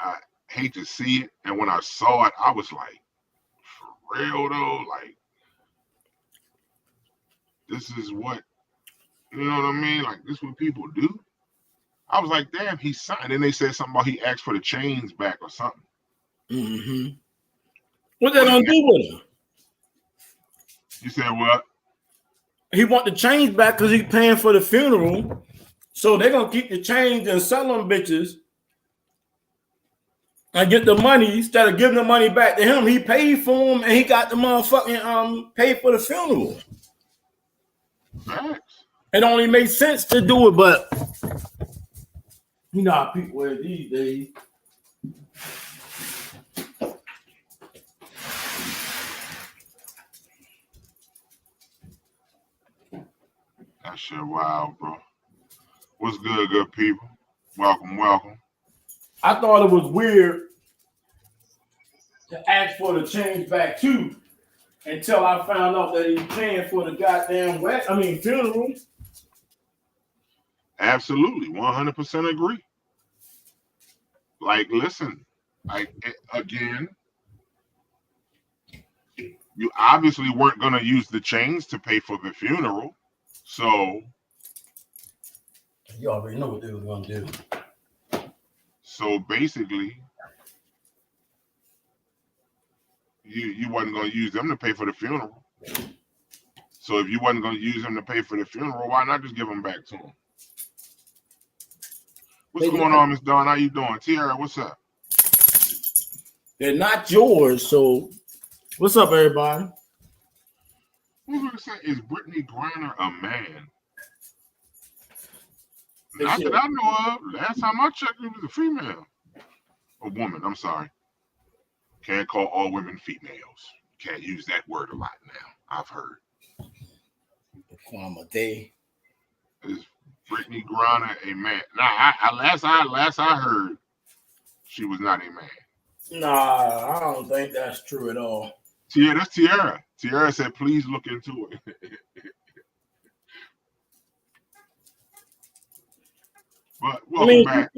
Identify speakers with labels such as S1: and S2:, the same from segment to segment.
S1: I hate to see it. And when I saw it, I was like, for real though, like this is what you know what I mean? Like this is what people do. I was like, damn, he signed. And they said something about he asked for the chains back or something.
S2: Mm-hmm. What they gonna do with him?
S1: You said what?
S2: He want the chains back because he's paying for the funeral. So they're gonna keep the chains and sell them bitches and get the money instead of giving the money back to him. He paid for them and he got the motherfucking paid for the funeral.
S1: Facts.
S2: It only makes sense to do it, but you know how people are these days.
S1: That shit wild, bro. What's good people? Welcome.
S2: I thought it was weird to ask for the change back too until I found out that he's paying for the goddamn funeral.
S1: Absolutely, 100% agree. Like, listen, again, you obviously weren't going to use the chains to pay for the funeral, so
S2: you already know what they were going to do.
S1: So basically, you wasn't going to use them to pay for the funeral. So if you wasn't going to use them to pay for the funeral, why not just give them back to him? What's going on, Miss Dawn? How you doing? Tiara, what's up?
S2: They're not yours, so what's up, everybody?
S1: Who's going to say, is Brittany Griner a man? Not that I know of. Last time I checked, it was a female. A woman, I'm sorry. Can't call all women females. Can't use that word a lot now. I've heard. Is Brittany Griner a man? Nah, last I heard, she was not a man.
S2: Nah, I don't think that's true at all.
S1: That's Tiara. Tiara said, please look into it. But welcome back.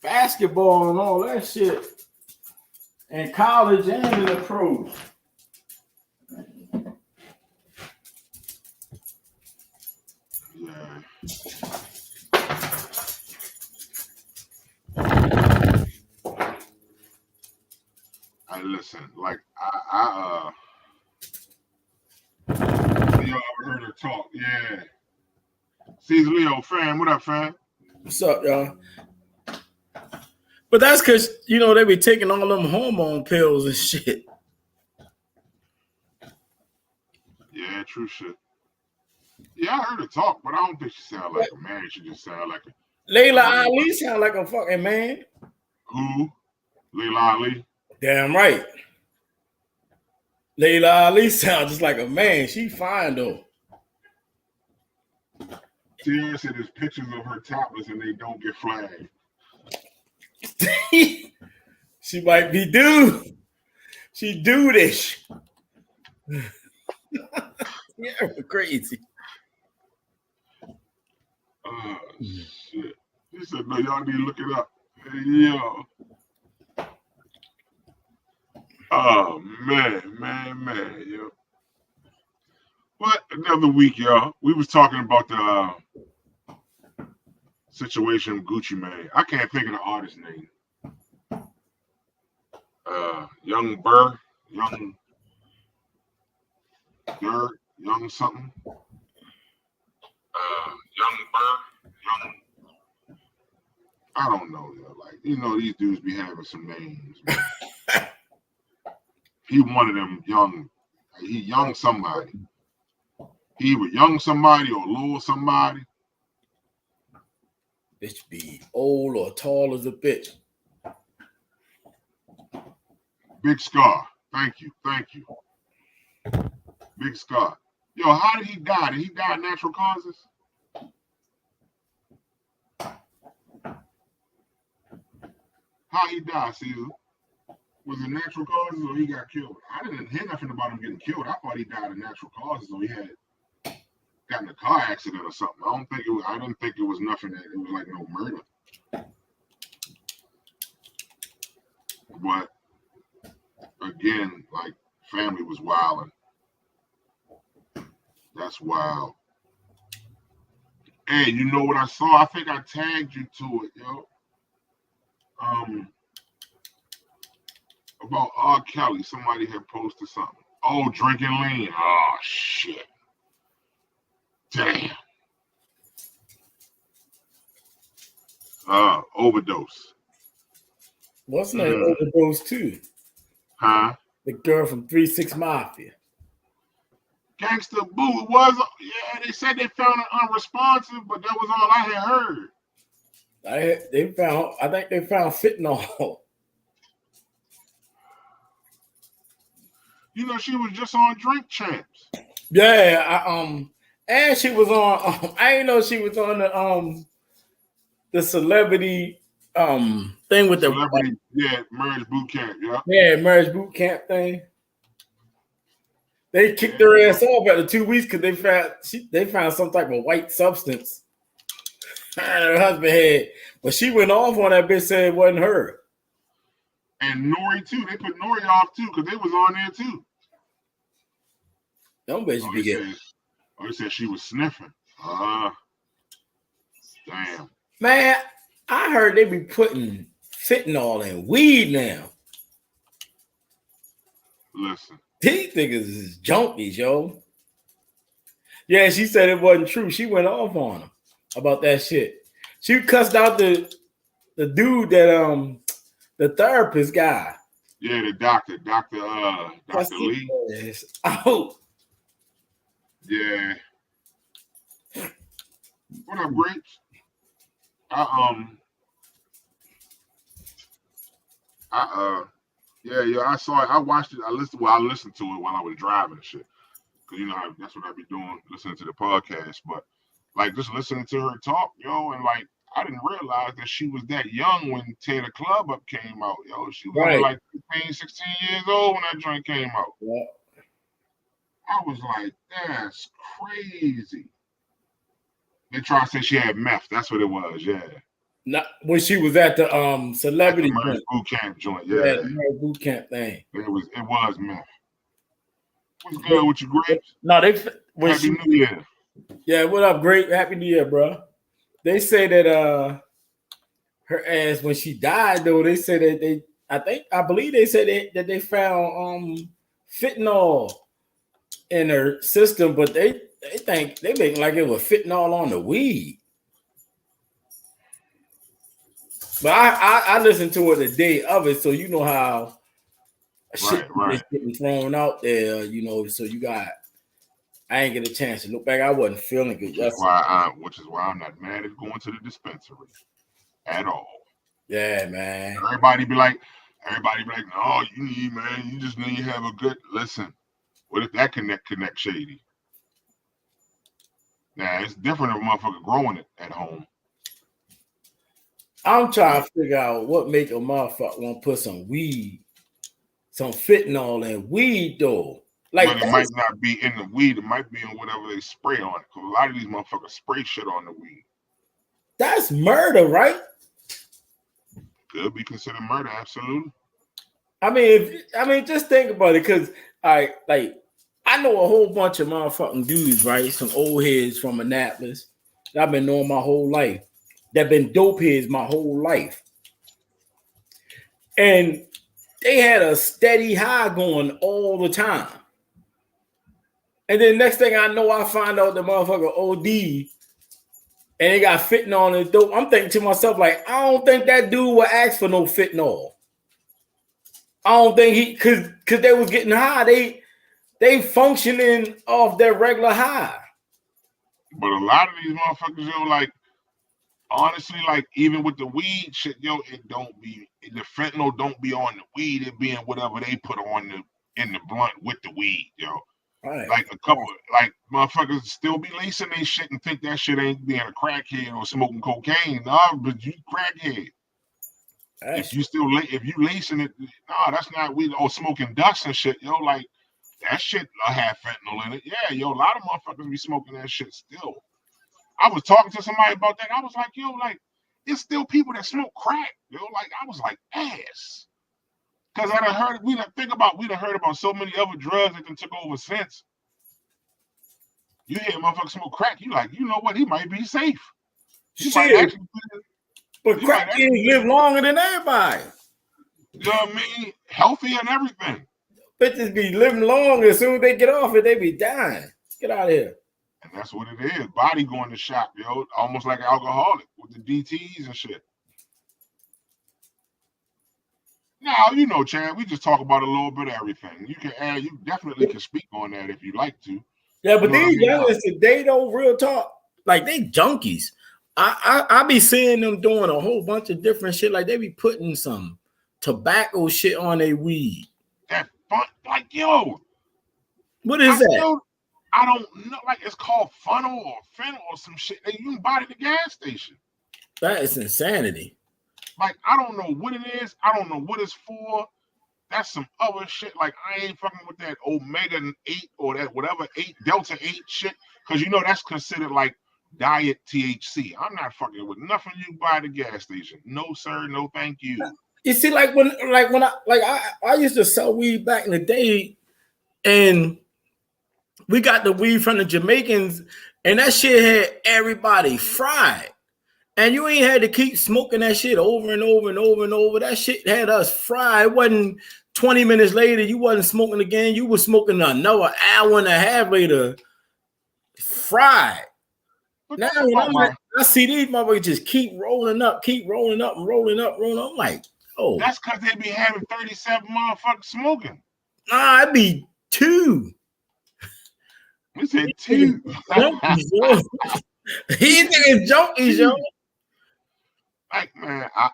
S2: Basketball and all that shit in college and in the pros.
S1: Yeah. I listen, like Leo, I heard her talk. Yeah. Caesar Leo, fam, what up, fam?
S2: What's up, y'all? But that's because, they be taking all them hormone pills and shit.
S1: Yeah, true shit. Yeah, I heard her talk, but I don't think she sound like a man. She just sound like a...
S2: Layla Ali sound like a fucking man.
S1: Who? Layla Ali?
S2: Damn right. Layla Ali sounds just like a man. She fine, though.
S1: Tiara said there's pictures of her topless and they don't get flagged.
S2: She might be due. She do this. Yeah, crazy.
S1: Oh, shit. He said, no, y'all need to look it up. Hey, yo. Oh, man, yo. What? Another week, y'all. We was talking about the situation with Gucci Mane. I can't think of the artist name. Young Burr, Young Dirt, Young something. Young Burr, Young. I don't know. Like, these dudes be having some names. He one of them young. He young somebody. He was young somebody or little somebody.
S2: Bitch be old or tall as a bitch.
S1: Big Scar. Thank you. Big Scar. Yo, how did he die? Did he die of natural causes? How he died, Caesar? Was it natural causes or he got killed? I didn't hear nothing about him getting killed. I thought he died of natural causes or he had got in a car accident or something. I didn't think it was nothing that it was like no murder. But again, like family was wilding. That's wild. Hey, you know what I saw? I think I tagged you to it, yo. About R. Kelly. Somebody had posted something. Oh, drinking lean. Oh shit. Damn. Overdose.
S2: What's name overdose too?
S1: Huh?
S2: The girl from 3-6 Mafia.
S1: Gangsta Boo was, yeah, they said they found it unresponsive, but that was all I had heard.
S2: I think they found fentanyl.
S1: You know, she was just on Drink Champs.
S2: Yeah, and she was on. I didn't know she was on the celebrity thing with
S1: Celebrity, Marriage Boot Camp,
S2: marriage boot camp thing. They kicked her ass off after 2 weeks because they found some type of white substance her husband had, but she went off on that bitch, said it wasn't her.
S1: And Nori too. They put Nori off too because they was on there too.
S2: Don't bitch be getting.
S1: They said she was sniffing. Damn.
S2: Man, I heard they be putting fentanyl in weed now.
S1: Listen.
S2: These niggas is junkies, yo. Yeah, she said it wasn't true. She went off on him about that shit. She cussed out the dude that the therapist guy.
S1: Yeah, the Dr. Lee.
S2: Oh.
S1: Yeah. What up, Grapes? I saw it. I watched it. I listened to it while I was driving and shit. Cause you know that's what I be doing, listening to the podcast. But like just listening to her talk, yo, and like I didn't realize that she was that young when Tear the Club Up came out, yo. She was only like 15, 16 years old when that joint came out.
S2: Yeah.
S1: I was like, that's crazy. They try to say she had meth. That's what it was, yeah.
S2: Not when she was at the celebrity
S1: boot camp joint, yeah.
S2: Boot camp thing.
S1: It was meth. What's good with you, Grapes?
S2: No,
S1: Happy New Year.
S2: Yeah, what up, Grape? Happy New Year, bro. They say that her ass when she died though, they said that I believe they said that they found fentanyl in her system, but they think they make like it was fentanyl on the weed. But I listened to it the day of it, so you know how shit is getting thrown out there, you know. So I ain't get a chance to look back. I wasn't feeling good.
S1: Which is why I'm not mad at going to the dispensary at all.
S2: Yeah, man.
S1: Everybody be like, no, you just need to have a good listen. What if that connect shady? Now it's different if a motherfucker growing it at home.
S2: I'm trying to figure out what make a motherfucker want to put some fentanyl in weed though. Like,
S1: but it might not be in the weed, it might be in whatever they spray on it. Because a lot of these motherfuckers spray shit on the weed.
S2: That's murder, right?
S1: Could be considered murder, absolutely.
S2: I mean, just think about it, because I know a whole bunch of motherfucking dudes, right? Some old heads from Annapolis that I've been knowing my whole life. That been dope heads my whole life. And they had a steady high going all the time. And then next thing I know, I find out the motherfucker OD and they got fentanyl in the dope. I'm thinking to myself, like, I don't think that dude would ask for no fentanyl. I don't think cause they was getting high. They functioning off their regular high.
S1: But a lot of these motherfuckers, yo, like, honestly, like even with the weed shit, yo, the fentanyl don't be on the weed, it being whatever they put on in the blunt with the weed, yo. Right. Like a couple, like motherfuckers still be lacing they shit and think that shit ain't being a crackhead or smoking cocaine. Nah, but you crackhead. If you lacing it, nah, that's not weed or smoking dust and shit, yo. Like that shit have fentanyl in it. Yeah, yo, a lot of motherfuckers be smoking that shit still. I was talking to somebody about that. I was like, yo, like, there's still people that smoke crack. Yo, like, I was like, ass. Because we done heard about so many other drugs that done took over since. You hear motherfuckers smoke crack, you like, you know what? He might be safe. He might
S2: Shit.
S1: actually
S2: But crack kids live longer than everybody.
S1: You know what I mean? Healthy and everything.
S2: Bitches be living long. As soon as they get off it, they be dying. Get out of here.
S1: And that's what it is. Body going to shop, yo. Almost like an alcoholic with the DTs and shit. Now, you know, Chad, we just talk about a little bit of everything. You definitely can speak on that if you like to.
S2: Yeah, but these youngsters today, though, real talk, like they junkies. I be seeing them doing a whole bunch of different shit. Like they be putting some tobacco shit on their weed.
S1: That fun, like, yo.
S2: What is that?
S1: I don't know. Like, it's called funnel or fennel or some shit that you can buy at the gas station.
S2: That is insanity.
S1: Like, I don't know what it is. I don't know what it's for. That's some other shit. Like, I ain't fucking with that Omega 8 or that whatever 8 Delta 8 shit. Because you know that's considered like diet THC. I'm not fucking with nothing you buy at the gas station. No, sir. No, thank you.
S2: You see, when I used to sell weed back in the day, and we got the weed from the Jamaicans, and that shit had everybody fried. And you ain't had to keep smoking that shit over and over and over and over. That shit had us fried. It wasn't 20 minutes later, you wasn't smoking again. You was smoking another hour and a half later, fried. Now I see these motherfuckers just keep rolling up and rolling up. I'm like, oh.
S1: That's because they be having 37 motherfuckers smoking.
S2: Nah, it'd be 2.
S1: We said 2.
S2: Junkies, yo. These niggas junkies, yo.
S1: Like, man, I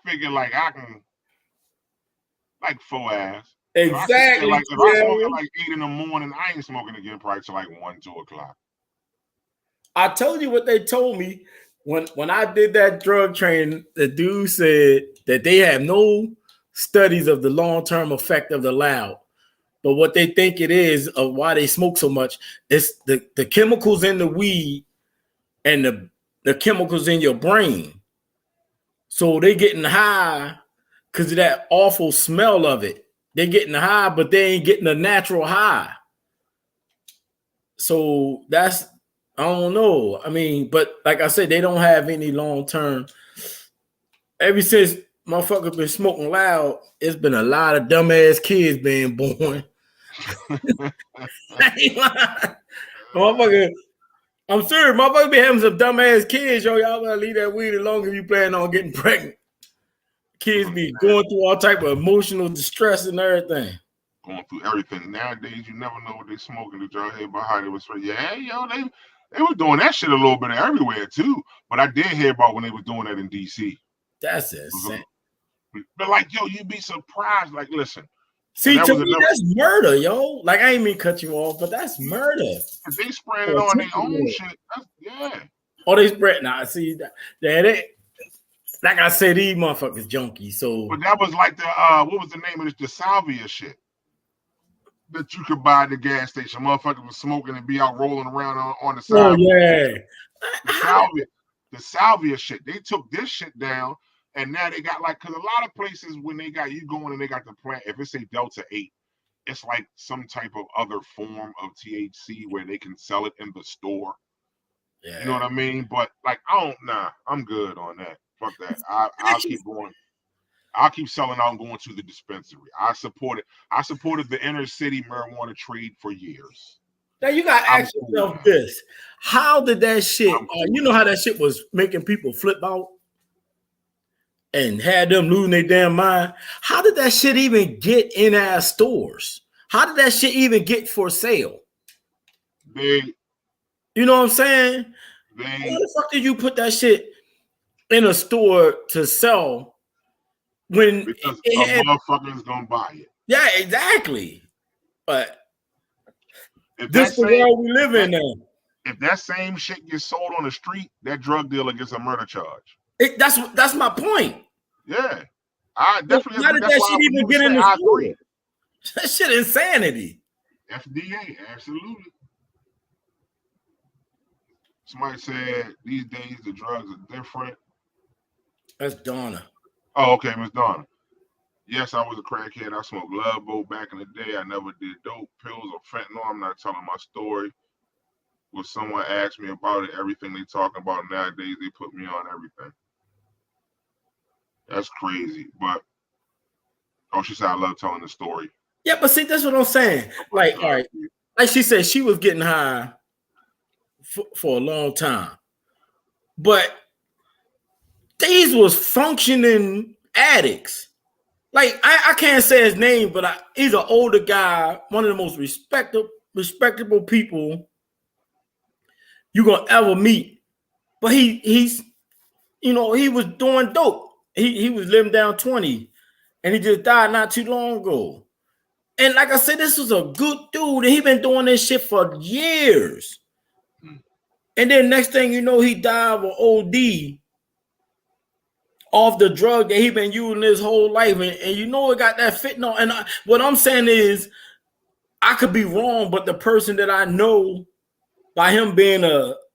S1: figure like I can like 4 hours.
S2: Exactly.
S1: Like if I smoke at like 8 in the morning, I ain't smoking again probably till like 1, 2 o'clock.
S2: I told you what they told me when I did that drug training. The dude said that they have no studies of the long-term effect of the loud, but what they think it is of why they smoke so much is the chemicals in the weed and the chemicals in your brain. So they getting high because of that awful smell of it. They're getting high, but they ain't getting a natural high. So that's, I don't know. I mean, but like I said, they don't have any long-term. Ever since motherfuckers been smoking loud, it's been a lot of dumbass kids being born. Motherfucker, I'm serious. Motherfuckers be having some dumbass kids, yo. Y'all better leave that weed alone if you plan on getting pregnant. Kids be going through all type of emotional distress and everything.
S1: Going through everything. Nowadays, you never know what they smoking. Did y'all hear about how they was? Yeah, yo, they were doing that shit a little bit everywhere too. But I did hear about when they was doing that in DC.
S2: That's insane.
S1: But like, yo, you'd be surprised. Like, listen.
S2: See, to me, that's murder, yo. Like, I ain't mean cut you off, but that's murder.
S1: If they spread it on their own shit, yeah.
S2: Oh, they spread. Nah, see that. Like I said, these motherfuckers junkies. So,
S1: but that was like the what was the name of this? The salvia shit that you could buy at the gas station. Motherfuckers was smoking and be out rolling around on the side.
S2: Oh yeah,
S1: the salvia shit. They took this shit down, and now they got like, because a lot of places when they got you going and they got the plant. If it's a Delta 8, it's like some type of other form of THC where they can sell it in the store. Yeah. You know what I mean? But like, I'm good on that. Fuck that. I'll keep going. I'll keep selling out and going to the dispensary. I supported the inner city marijuana trade for years.
S2: Now you gotta ask yourself this: how did that shit? You know how that shit was making people flip out and had them losing their damn mind. How did that shit even get in our stores? How did that shit even get for sale? You know what I'm saying? How the fuck did you put that shit in a store to sell when
S1: because a motherfucker is gonna buy it?
S2: Yeah, exactly. But this is the world we live in now.
S1: If that same shit gets sold on the street, that drug dealer gets a murder charge.
S2: That's my point.
S1: Yeah, I definitely.
S2: How did that shit even get in the store? That shit insanity.
S1: FDA, absolutely. Somebody said these days the drugs are different.
S2: That's Donna.
S1: Oh, okay, Miss Donna. Yes, I was a crackhead. I smoked Love Boat back in the day. I never did dope, pills, or fentanyl. I'm not telling my story. When someone asks me about it, everything they talking about nowadays, they put me on everything. That's crazy. But she said I love telling the story.
S2: Yeah, but see, that's what I'm saying. Like, all right, like she said, she was getting high for a long time, but these was functioning addicts. Like, I can't say his name, but he's an older guy, one of the most respectable people you're gonna ever meet. But he's he was doing dope. He was living down 20, and he just died not too long ago. And like I said, this was a good dude, and he been doing this shit for years. And then next thing you know, he died of OD off the drug that he been using his whole life. And it got that fentanyl. And what I'm saying is, I could be wrong, but the person that I know, by him being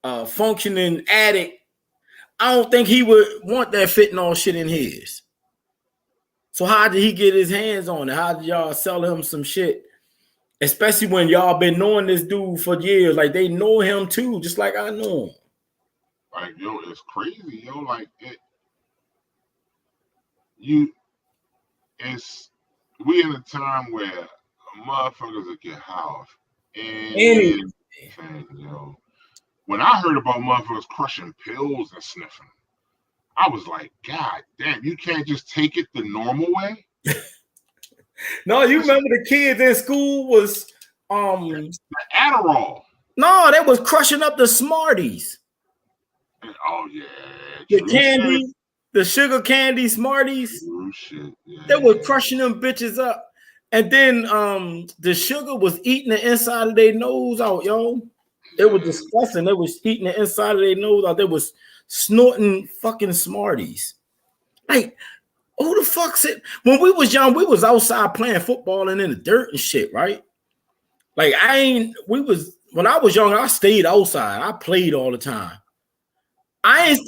S2: a functioning addict, I don't think he would want that fentanyl shit in his. So how did he get his hands on it? How did y'all sell him some shit? Especially when y'all been knowing this dude for years. Like, they know him too, just like I know him.
S1: Like, yo, it's crazy, yo. Like, we in a time where motherfuckers will get high off anything, yo. When I heard about motherfuckers crushing pills and sniffing, I was like, God damn, you can't just take it the normal way?
S2: No, you remember the kids in school was
S1: the Adderall.
S2: No, they was crushing up the Smarties.
S1: Oh yeah.
S2: The candy, the sugar candy Smarties.
S1: True shit. Yeah.
S2: They were crushing them bitches up. And then the sugar was eating the inside of their nose out, yo. It was disgusting. They was eating the inside of their nose out. They was snorting fucking Smarties. Like, who the fuck said? When we was young, we was outside playing football and in the dirt and shit, right? Like, when I was young, I stayed outside. I played all the time. I ain't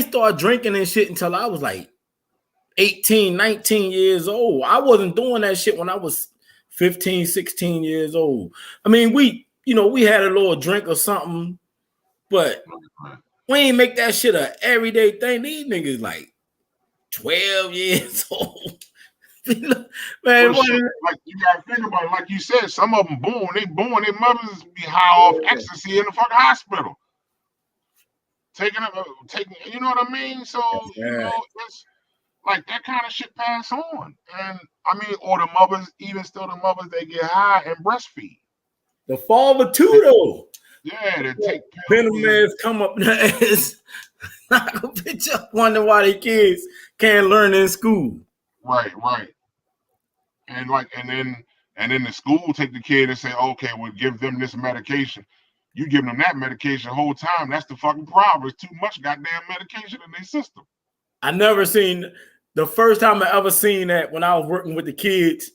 S2: start drinking and shit until I was like 18, 19 years old. I wasn't doing that shit when I was 15, 16 years old. I mean, we had a little drink or something, but we ain't make that shit a everyday thing. These niggas like 12 years old. Man,
S1: like, you gotta think about it. Like you said, some of them their mothers be high off ecstasy in the fucking hospital. Taking, you know what I mean? So, it's like that kind of shit pass on. And I mean, or the mothers, even still the mothers, they get high and breastfeed.
S2: The father too, though.
S1: Yeah, they take
S2: Venom man's come up as knock a bitch up, wonder why their kids can't learn in school.
S1: Right. And then the school take the kid and say, okay, we'll give them this medication. You give them that medication the whole time. That's the fucking problem. It's too much goddamn medication in their system.
S2: I never seen the first time I ever seen that when I was working with the kids,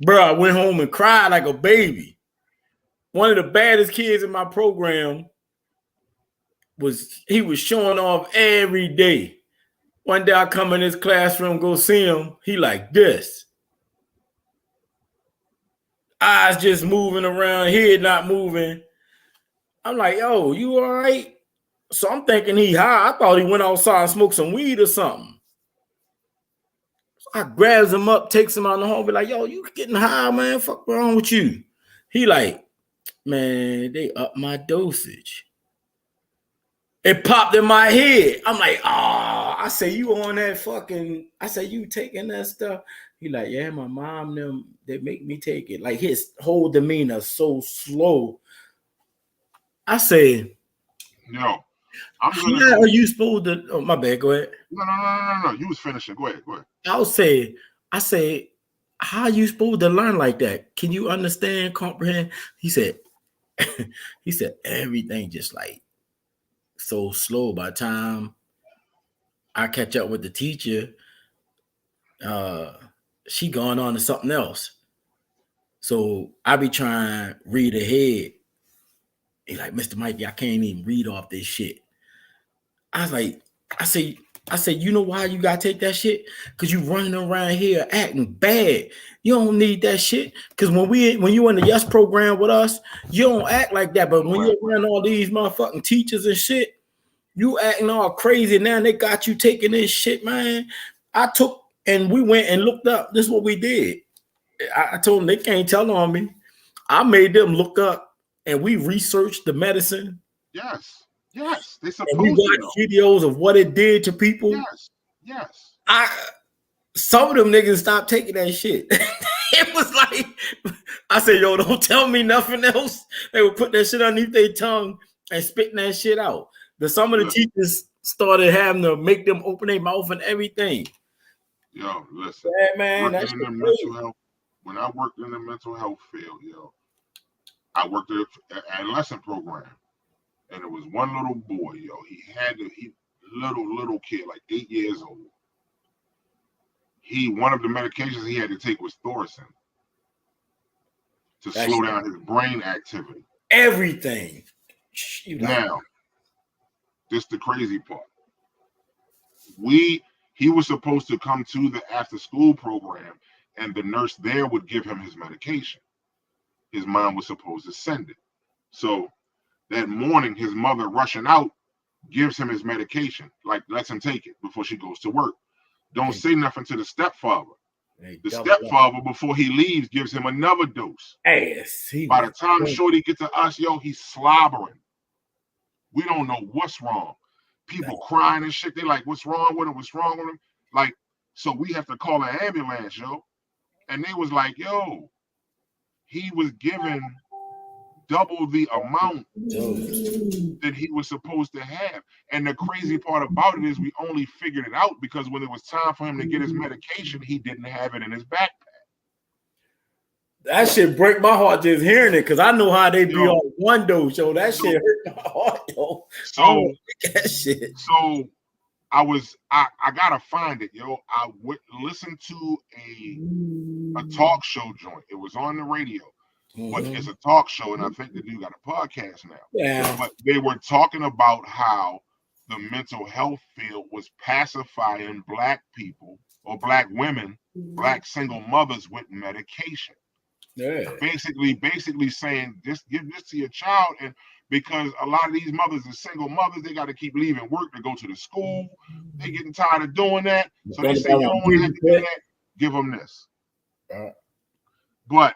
S2: bro. I went home and cried like a baby. One of the baddest kids in my program was showing off every day. One day I come in his classroom, go see him. He like this. Eyes just moving around, head not moving. I'm like, yo, you all right? So I'm thinking he high. I thought he went outside and smoked some weed or something. So I grabs him up, takes him out in the hall, be like, yo, you getting high, man? Fuck wrong with you? He like, man, they up my dosage. It popped in my head. I'm like, I say, you on that fucking, I say, you taking that stuff? He like, yeah, my mom, they make me take it. Like, his whole demeanor so slow. I say,
S1: no.
S2: How are you supposed to? Oh, my bad. Go ahead.
S1: No. You was finishing. Go ahead.
S2: I say, how are you supposed to learn like that? Can you understand, comprehend? He said, everything just like so slow. By the time I catch up with the teacher, she gone on to something else. So I be trying to read ahead. He's like, Mr. Mikey, I can't even read off this shit. I say, I said, you know why you gotta take that shit? Because you running around here acting bad. You don't need that shit. Because when you in the Yes program with us, you don't act like that. But when you're around all these motherfucking teachers and shit, you acting all crazy. Now they got you taking this shit, man. We went and looked up. This is what we did. I told them they can't tell on me. I made them look up and we researched the medicine.
S1: Yes. They supposed
S2: and we watched videos of what it did to people.
S1: Yes.
S2: Some of them niggas stopped taking that shit. It was like, I said, yo, don't tell me nothing else. They would put that shit underneath their tongue and spitting that shit out. Some of the teachers started having to make them open their mouth and everything.
S1: Yo, listen.
S2: Yeah, man, that's
S1: mental health. When I worked in the mental health field, yo, I worked at an adolescent program. And it was one little boy, yo. He little kid, like 8 years old. One of the medications he had to take was Thoracin to slow down his brain activity.
S2: Everything.
S1: Now, this the crazy part. He was supposed to come to the after school program, and the nurse there would give him his medication. His mom was supposed to send it. So that morning, his mother rushing out gives him his medication, like lets him take it before she goes to work. Don't say nothing to the stepfather. The stepfather, before he leaves, gives him another dose. By the time Shorty gets to us, yo, he's slobbering. We don't know what's wrong. People crying and shit. They like, what's wrong with him? What's wrong with him? Like, so we have to call an ambulance, yo. And they was like, yo, he was given double the amount that he was supposed to have. And the crazy part about it is we only figured it out because when it was time for him to get his medication, he didn't have it in his backpack.
S2: That shit break my heart just hearing it because I know how they be on one dose, yo. That shit hurt my heart, yo.
S1: So
S2: that shit.
S1: So I gotta find it, yo. I would listen to a talk show joint. It was on the radio. But it's a talk show, and I think the dude got a podcast now.
S2: Yeah.
S1: But they were talking about how the mental health field was pacifying Black people or Black women, Black single mothers with medication.
S2: Yeah.
S1: Basically saying, just give this to your child, and because a lot of these mothers are single mothers, they got to keep leaving work to go to the school. They're getting tired of doing that, so they say you don't want to have to do that. Give them this. But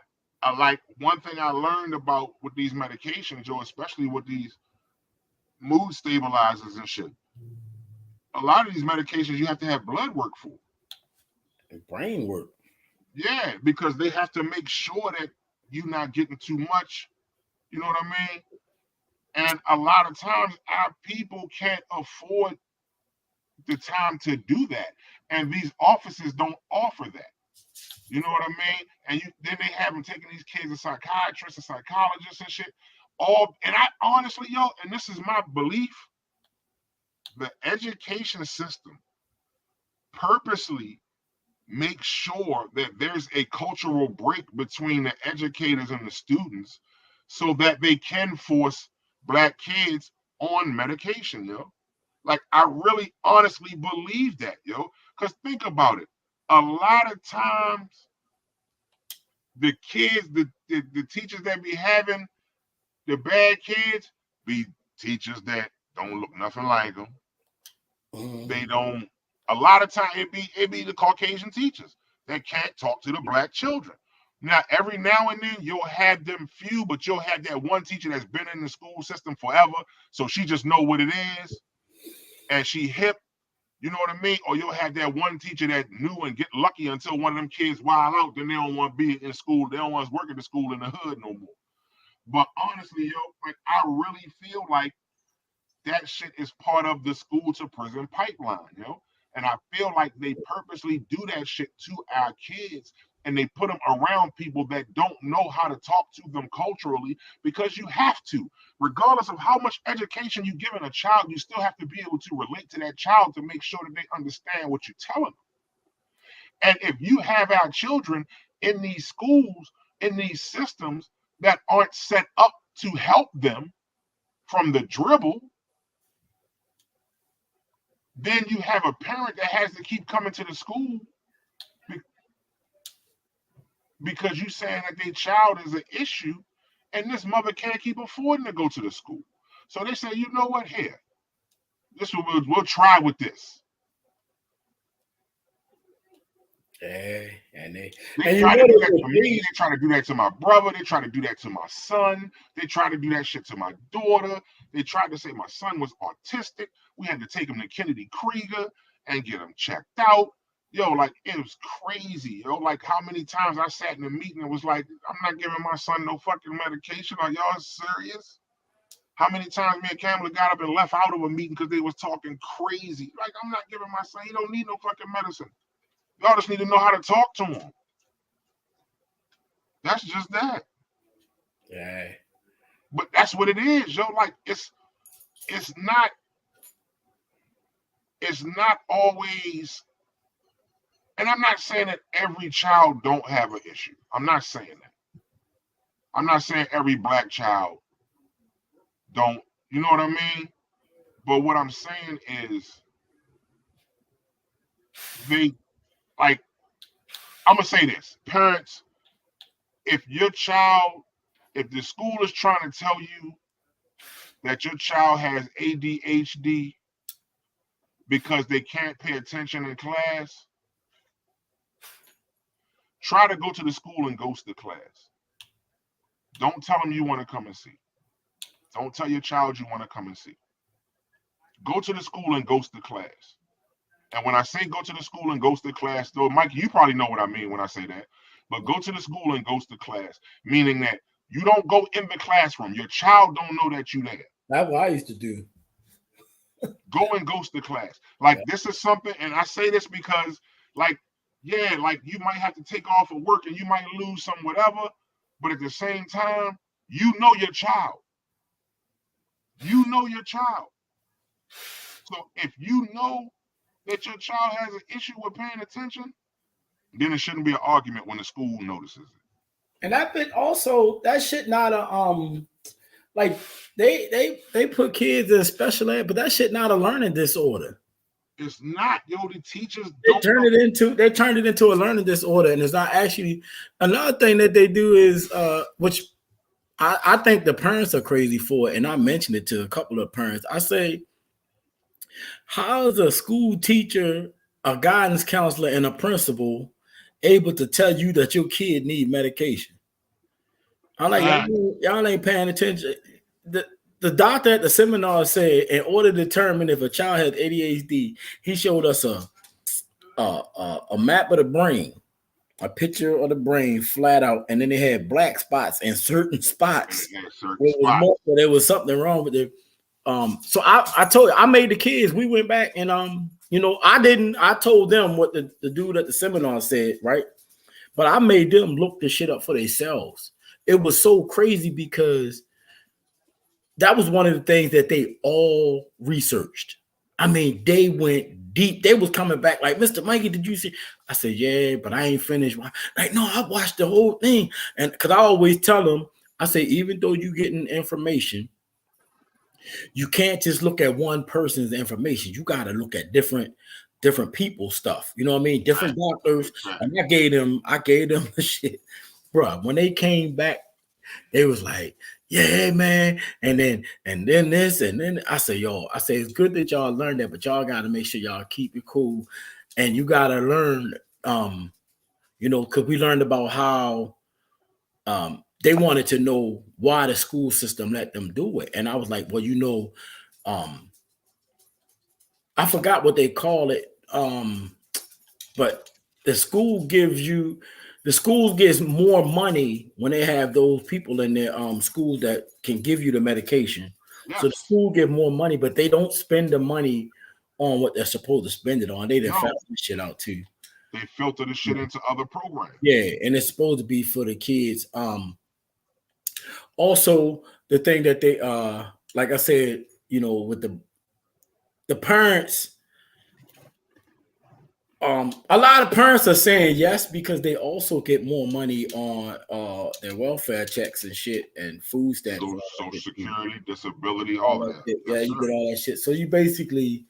S1: like one thing I learned about with these medications, Joe, especially with these mood stabilizers and shit, a lot of these medications you have to have blood work for.
S2: And brain work.
S1: Yeah, because they have to make sure that you're not getting too much. You know what I mean? And a lot of times our people can't afford the time to do that. And these offices don't offer that. You know what I mean? And then they have them taking these kids to psychiatrists and psychologists and shit. And I honestly, yo, and this is my belief, the education system purposely makes sure that there's a cultural break between the educators and the students so that they can force Black kids on medication, yo. Like, I really honestly believe that, yo. Because think about it. A lot of times, the kids, the teachers that be having the bad kids be teachers that don't look nothing like them. They don't. A lot of time it be the Caucasian teachers that can't talk to the Black children. Now, every now and then you'll have them few, but you'll have that one teacher that's been in the school system forever, so she just know what it is, and she hip. You know what I mean? Or you'll have that one teacher that knew and get lucky until one of them kids wild out, then they don't want to be in school. They don't want to work at the school in the hood no more. But honestly, yo, like I really feel like that shit is part of the school to prison pipeline, yo. And I feel like they purposely do that shit to our kids, and they put them around people that don't know how to talk to them culturally, because you have to. Regardless of how much education you give a child, you still have to be able to relate to that child to make sure that they understand what you're telling them. And if you have our children in these schools, in these systems that aren't set up to help them from the dribble, then you have a parent that has to keep coming to the school because you saying that their child is an issue, and this mother can't keep affording to go to the school. So they say, you know what, here, this we'll try with this.
S2: Yeah, and
S1: they try to do that to me. They try to do that to my brother. They try to do that to my son. They try to do that shit to my daughter. They tried to say my son was autistic. We had to take him to Kennedy Krieger and get him checked out. Yo, like, it was crazy. Yo, like, how many times I sat in a meeting and was like, I'm not giving my son no fucking medication. Are y'all serious? How many times me and Kamala got up and left out of a meeting because they was talking crazy? Like, I'm not giving my son, he don't need no fucking medicine. Y'all just need to know how to talk to him. That's just that.
S2: Yeah.
S1: But that's what it is, yo. Like, it's not always, and I'm not saying that every child don't have an issue. I'm not saying that. I'm not saying every black child don't, you know what I mean? But what I'm saying is like, I'm gonna say this, parents, if the school is trying to tell you that your child has ADHD because they can't pay attention in class, try to go to the school and ghost the class. Don't tell them you want to come and see. Don't tell your child you want to come and see. Go to the school and ghost the class. And when I say go to the school and ghost the class, though, Mike, you probably know what I mean when I say that. But go to the school and ghost the class, meaning that you don't go in the classroom. Your child don't know that you're there.
S2: That's what I used to do.
S1: Go and ghost the class. Like, this is something, and I say this because, like, yeah, like, you might have to take off of work and you might lose some whatever, but at the same time, you know your child. You know your child. So if you know that your child has an issue with paying attention, then it shouldn't be an argument when the school notices it.
S2: And that bit also, that shit not a like they put kids in special ed, but that shit not a learning disorder.
S1: It's not, yo. The teachers
S2: they turned it into a learning disorder, and it's not actually. Another thing that they do is which I think the parents are crazy for it, and I mentioned it to a couple of parents. I say, how is a school teacher, a guidance counselor, and a principal able to tell you that your kid need medication? I'm like, y'all ain't paying attention. The doctor at the seminar said, in order to determine if a child has ADHD, he showed us a map of the brain, a picture of the brain flat out, and then they had black spots in certain spots. There was something wrong with it. So I told you, I made the kids. We went back and I told them what the dude at the seminar said, right? But I made them look the shit up for themselves. It was so crazy because that was one of the things that they all researched. I mean, they went deep. They was coming back like, Mr. Mikey, did you see? I said, yeah, but I ain't finished. Like, no, I watched the whole thing. And because I always tell them, I say, even though you're getting information, you can't just look at one person's information. You got to look at different people's stuff. You know what I mean? Different doctors. And I gave them the shit. Bro, when they came back, they was like, yeah, man. And then this, and then I say, it's good that y'all learned that, but y'all got to make sure y'all keep it cool. And you got to learn, because we learned about how they wanted to know why the school system let them do it. And I was like, well, I forgot what they call it. But the schools gives more money when they have those people in their schools that can give you the medication. Yes. So the school give more money, but they don't spend the money on what they're supposed to spend it on. They didn't filter this shit out too.
S1: They filter the shit into other programs.
S2: Yeah, and it's supposed to be for the kids. Also, the thing that they like I said, with the parents. A lot of parents are saying yes because they also get more money on their welfare checks and shit and food stamps.
S1: Social Security, disability, all that.
S2: Yeah, you get all that shit. So you basically,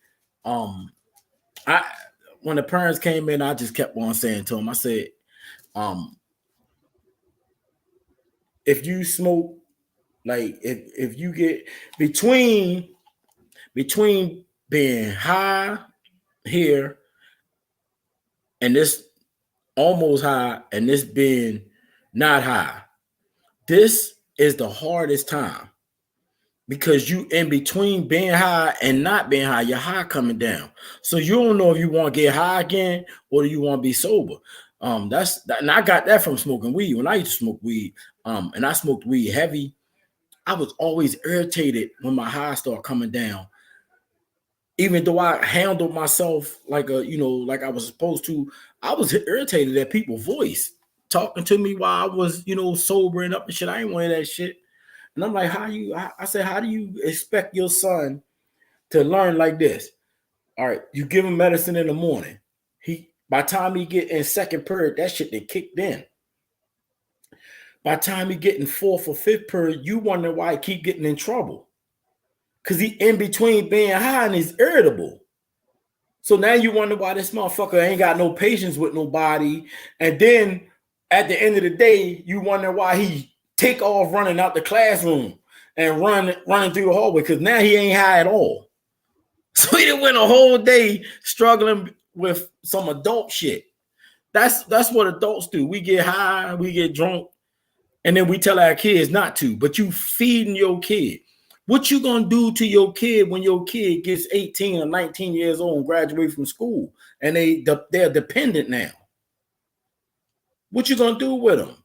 S2: when the parents came in, I just kept on saying to them, I said, if you smoke, like if you get between being high here and this almost high and this being not high, this is the hardest time because you in between being high and not being high, your high coming down. So you don't know if you want to get high again or do you want to be sober. And I got that from smoking weed. When I used to smoke weed, and I smoked weed heavy, I was always irritated when my high started coming down. Even though I handled myself like like I was supposed to, I was irritated at people's voice talking to me while I was, sobering up and shit. I ain't want that shit. And I'm like, I said, how do you expect your son to learn like this? All right, you give him medicine in the morning. By the time he get in second period, that shit they kicked in. By the time he get in fourth or fifth period, you wonder why he keep getting in trouble. Because he in between being high and he's irritable. So now you wonder why this motherfucker ain't got no patience with nobody. And then at the end of the day, you wonder why he take off running out the classroom and running through the hallway because now he ain't high at all. So he went a whole day struggling with some adult shit. That's what adults do. We get high, we get drunk, and then we tell our kids not to. But you feeding your kid. What you gonna do to your kid when your kid gets 18 or 19 years old and graduate from school and they're dependent now? What you gonna do with them?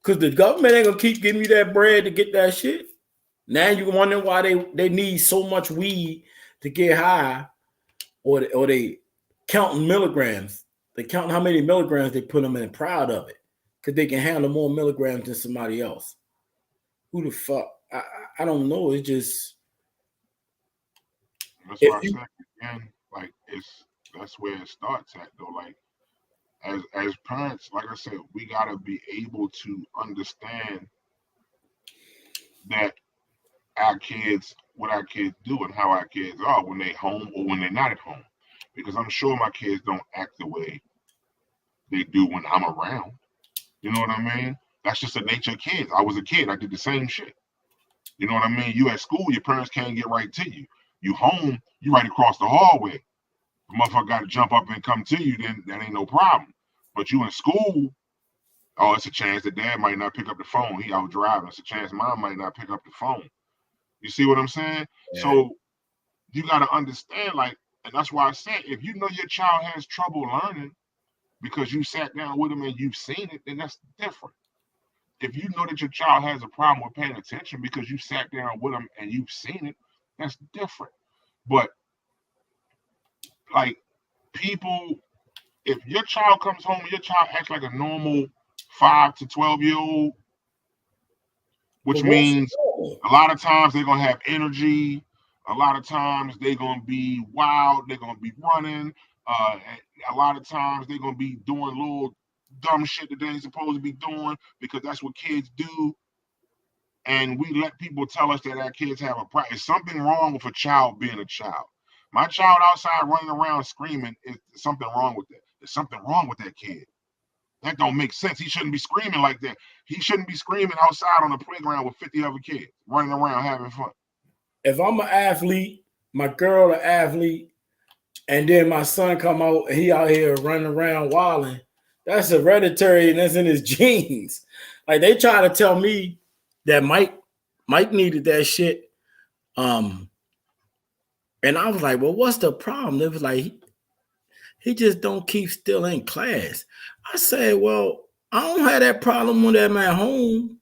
S2: Because the government ain't gonna keep giving you that bread to get that shit. Now you wondering why they need so much weed to get high, or they counting milligrams. They counting how many milligrams they put them in, proud of it, because they can handle more milligrams than somebody else. Who the fuck? I don't know. It's just
S1: that's why I said again, like that's where it starts at though. Like as parents, like I said, we gotta be able to understand that what our kids do and how our kids are when they home or when they're not at home. Because I'm sure my kids don't act the way they do when I'm around. You know what I mean? That's just the nature of kids. I was a kid. I did the same shit. You know what I mean? You at school, your parents can't get right to you. You home, you right across the hallway. The motherfucker got to jump up and come to you, then that ain't no problem. But you in school, oh, it's a chance that dad might not pick up the phone. He out driving. It's a chance mom might not pick up the phone. You see what I'm saying? Yeah. So you got to understand, like, and that's why I said, if you know your child has trouble learning because you sat down with them and you've seen it, then that's different. If you know that your child has a problem with paying attention because you sat down with them and you've seen it, that's different. But like people, if your child comes home and your child acts like a normal 5 to 12-year-old, which means a lot of times they're going to have energy. A lot of times they're going to be wild. They're going to be running. A lot of times they're going to be doing little dumb shit that they ain't supposed to be doing because that's what kids do. And we let people tell us that our kids have a problem. Is something wrong with a child being a child? My child outside running around screaming, is something wrong with that? There's something wrong with that kid. That don't make sense. He shouldn't be screaming like that. He shouldn't be screaming outside on the playground with 50 other kids running around having fun.
S2: If I'm an athlete, my girl an athlete, and then my son come out and he out here running around wilding, that's hereditary and that's in his genes. Like they try to tell me that Mike needed that shit. And I was like, well, what's the problem? It was like, he just don't keep still in class. I said, well, I don't have that problem when I'm at home.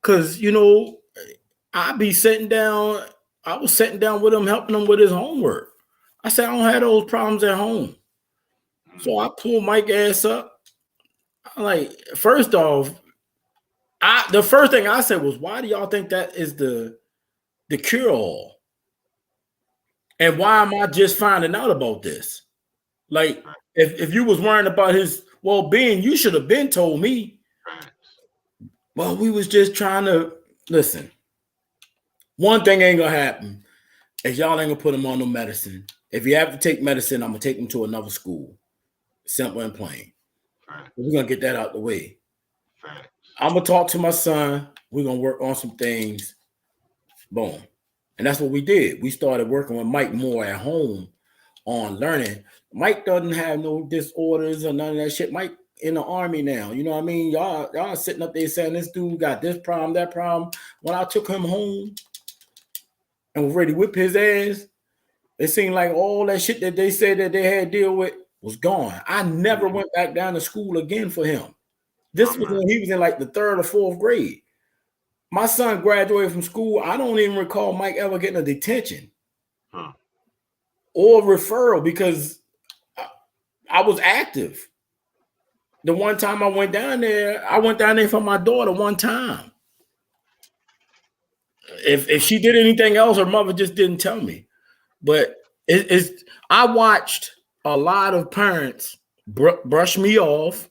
S2: Cause I be sitting down. I was sitting down with him, helping him with his homework. I said, I don't have those problems at home. So I pulled Mike's ass up. I'm like, first off, the first thing I said was, why do y'all think that is the cure-all? And why am I just finding out about this? Like, if you was worrying about his well-being, you should have been told me. Well, we was just trying to listen. One thing ain't gonna happen is y'all ain't gonna put him on no medicine If you have to take medicine, I'm gonna take them to another school. Simple and plain.
S1: Facts.
S2: We're gonna get that out the way.
S1: Facts.
S2: I'm gonna talk to my son. We're gonna work on some things. Boom. And that's what we did. We started working with Mike more at home on learning. Mike doesn't have no disorders or none of that shit. Mike in the army now. You know what I mean? Y'all sitting up there saying this dude got this problem, that problem. When I took him home and was ready to whip his ass, it seemed like all that shit that they said that they had to deal with was gone. I never went back down to school again for him. This was when he was in like the 3rd or 4th grade. My son graduated from school. I don't even recall Mike ever getting a detention or referral because I was active. The one time I went down there for my daughter one time. If she did anything else, her mother just didn't tell me. But I watched a lot of parents brush me off,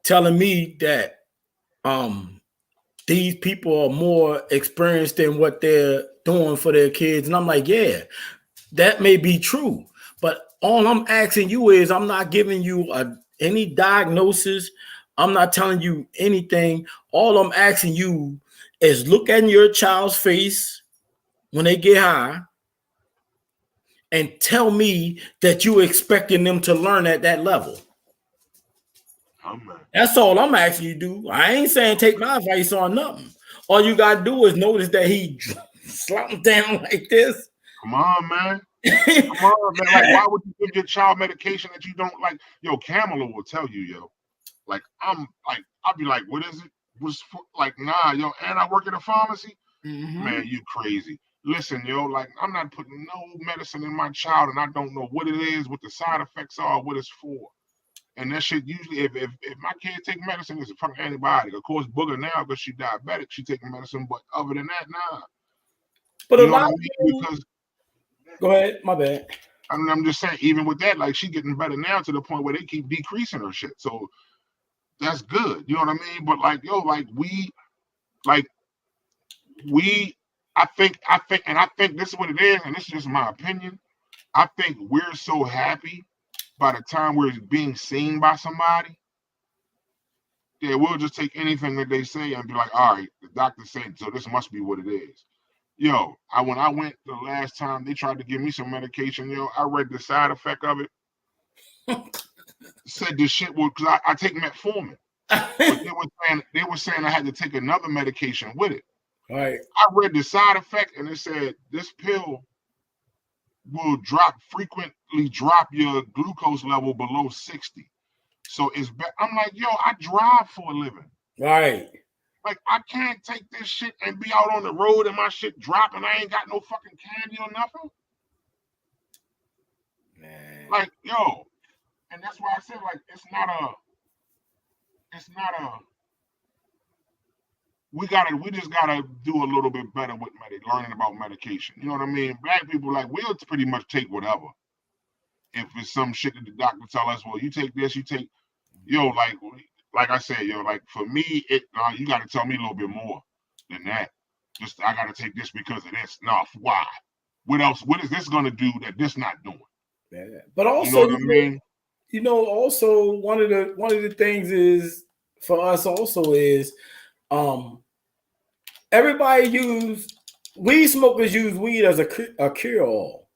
S2: telling me that these people are more experienced than what they're doing for their kids. And I'm like, yeah, that may be true. But all I'm asking you is I'm not giving you any diagnosis. I'm not telling you anything. All I'm asking you is look at your child's face when they get high and tell me that you're expecting them to learn at that level. That's all I'm asking you to do. I ain't saying take my advice on nothing. All you got to do is notice that he slumped down like this.
S1: Come on, man. Come on, man. Like, why would you give your child medication that you don't like? Yo, Kamala will tell you, yo. Like, I'll be like, what is it? Like, nah, yo, and I work at a pharmacy. Man, you crazy. Listen, yo, like, I'm not putting no medicine in my child, and I don't know what it is, what the side effects are, what it's for. And that shit usually, if my kid take medicine, it's a fucking antibiotic. Of course, Booger now because she diabetic, she taking medicine, but other than that, nah.
S2: But you a lot of people, because go ahead, my bad.
S1: I'm just saying, even with that, like she getting better now to the point where they keep decreasing her shit. So that's good. You know what I mean? But like, yo, I think this is what it is, and this is just my opinion. I think we're so happy by the time we're being seen by somebody, yeah, we'll just take anything that they say and be like, all right, the doctor said, so this must be what it is. Yo, when I went the last time, they tried to give me some medication, yo, I read the side effect of it. Said this shit was, because I take metformin. But they were saying I had to take another medication with it.
S2: Right.
S1: I read the side effect and it said this pill will frequently drop your glucose level below 60. So it's I'm like, yo, I drive for a living.
S2: Right.
S1: Like, I can't take this shit and be out on the road and my shit dropping. I ain't got no fucking candy or nothing. Man. Like, yo, and that's why I said, like, we just gotta do a little bit better with learning about medication. You know what I mean? Black people, like, we'll pretty much take whatever. If it's some shit that the doctor tell us, well, you take this, you take, yo, like I said, yo, like for me, you gotta tell me a little bit more than that. Just I gotta take this because of this. No, why? What else? What is this gonna do that this not doing?
S2: Yeah. But also,
S1: you know what I mean?
S2: You know, also one of the things is for us also is weed smokers use weed as a cure-all.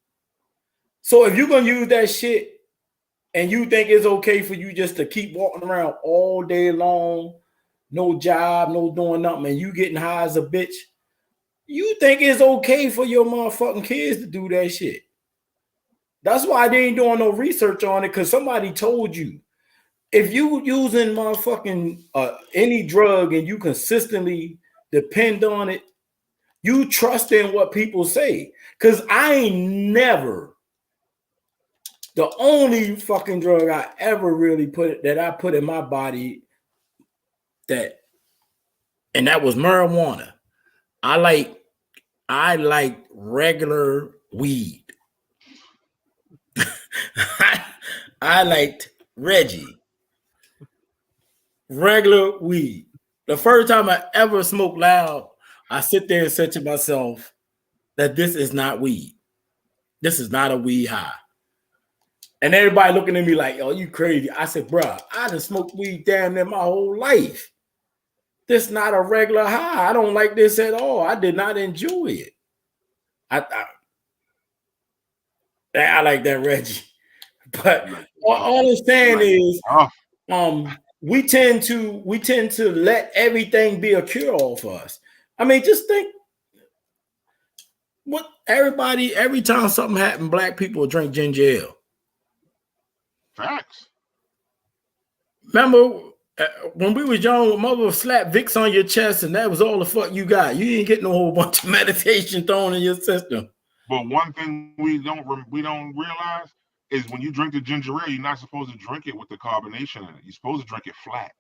S2: So if you're gonna use that shit and you think it's okay for you just to keep walking around all day long, no job, no doing nothing, and you getting high as a bitch, you think it's okay for your motherfucking kids to do that shit. That's why they ain't doing no research on it, because somebody told you. If you using motherfucking any drug and you consistently depend on it, you trust in what people say. Because I ain't never, the only fucking drug I ever really put in my body and that was marijuana. I like regular weed. I liked Reggie. Regular weed. The first time I ever smoked loud, I sit there and said to myself that this is not weed. This is not a weed high. And everybody looking at me like, "Oh, you crazy." I said, "Bruh, I done smoked weed damn near my whole life. This not a regular high. I don't like this at all. I did not enjoy it." I like that, Reggie. But all I'm saying is, we tend to let everything be a cure-all for us. I mean, just think what every time something happened, black people drink ginger ale.
S1: Facts.
S2: Remember when we was young, mother would slap Vicks on your chest, and that was all the fuck you got. You didn't get no whole bunch of medication thrown in your system.
S1: But one thing we don't realize is when you drink the ginger ale, you're not supposed to drink it with the carbonation in it. You're supposed to drink it flat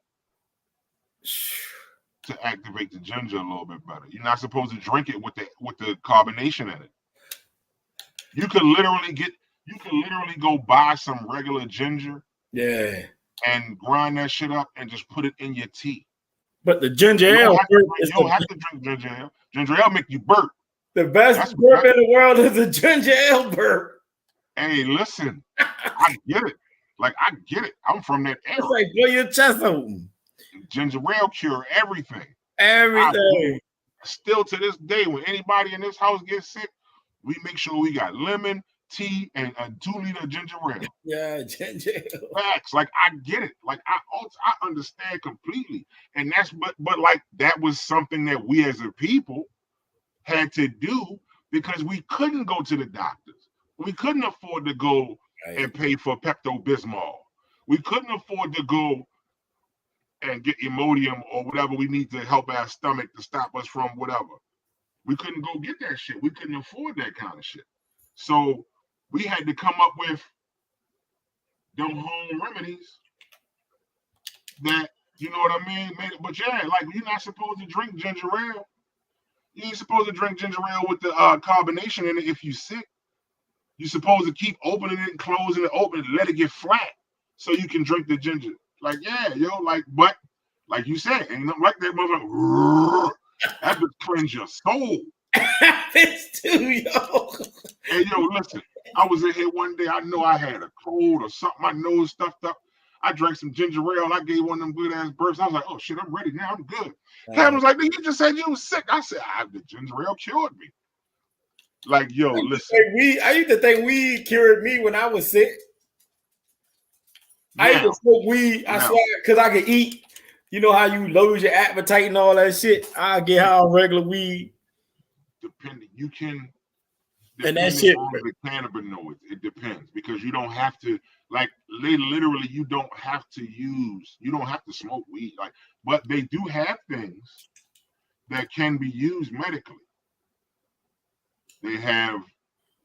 S1: to activate the ginger a little bit better. You're not supposed to drink it with the carbonation in it. You could literally go buy some regular ginger, and grind that shit up and just put it in your tea.
S2: But the ginger ale,
S1: you don't have to drink ginger ale. Ginger ale make you burp.
S2: The best burp in the world is a ginger ale burp.
S1: Hey, listen, I get it. Like, I get it. I'm from that era.
S2: It's like blow your chest open.
S1: Ginger ale cure everything.
S2: Everything.
S1: Still to this day, when anybody in this house gets sick, we make sure we got lemon, tea, and a 2-liter ginger ale.
S2: Yeah, ginger ale.
S1: Facts. Like, I get it. Like, I understand completely. And that's but like that was something that we as a people had to do because we couldn't go to the doctors. We couldn't afford to go and pay for Pepto-Bismol. We couldn't afford to go and get Imodium or whatever we need to help our stomach to stop us from whatever. We couldn't go get that shit. We couldn't afford that kind of shit. So we had to come up with them home remedies that, you know what I mean? But yeah, like, you're not supposed to drink ginger ale. You ain't supposed to drink ginger ale with the carbonation in it if you're sick. You're supposed to keep opening it and closing it open and let it get flat so you can drink the ginger. Like, yeah, yo, like, but like you said, ain't nothing like that motherfucker. That would cleanse your soul.
S2: It's too, yo.
S1: Hey, yo, listen, I was in here one day. I know I had a cold or something. My nose stuffed up. I drank some ginger ale. I gave one of them good ass bursts. I was like, oh shit, I'm ready now. I'm good. Cam was like, you just said you was sick. I said, the ginger ale cured me. Like, yo, listen.
S2: I used to think weed cured me when I was sick. I used to smoke weed, I swear, because I could eat. You know how you lose your appetite and all that shit? I get high on regular weed.
S1: Depending, you can.
S2: And that shit.
S1: On the cannabinoids, it depends because you don't have to, like, literally, you don't have to smoke weed. Like, but they do have things that can be used medically. They have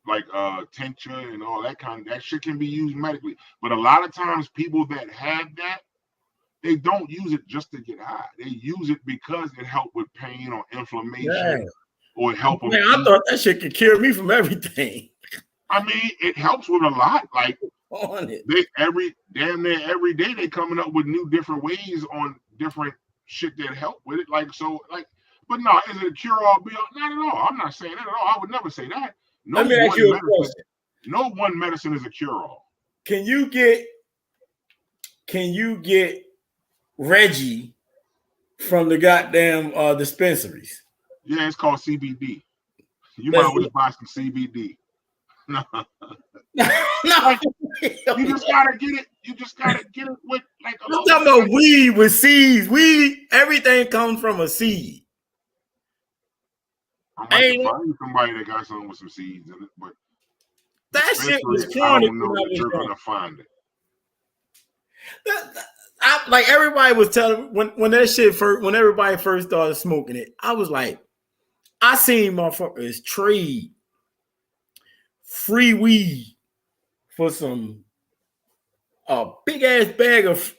S1: like tincture and all that shit can be used medically. But a lot of times people that have that, they don't use it just to get high. They use it because it helps with pain or inflammation or it helps.
S2: Man, I thought that shit could cure me from everything.
S1: I mean, it helps with a lot. Like,
S2: on it.
S1: Damn near every day they coming up with new different ways on different shit that help with it. Like, so, like, but no, is it a cure-all? Not at all. I'm not saying that at all. I would never say that.
S2: Let me ask you a question.
S1: No one medicine is a cure-all.
S2: Can you get Reggie from the goddamn dispensaries?
S1: Yeah, it's called CBD. You might want to buy some CBD. No.
S2: No.
S1: You just gotta get it. You just gotta get it with like a
S2: I'm talking about weed with seeds. Weed, everything comes from a seed.
S1: I might find somebody that got something with some seeds in it, but
S2: that shit was chronic.
S1: I don't know that you're gonna find it.
S2: Like everybody was telling when that shit first, when everybody first started smoking it, I was like, I seen motherfuckers trade free weed for some big ass bag of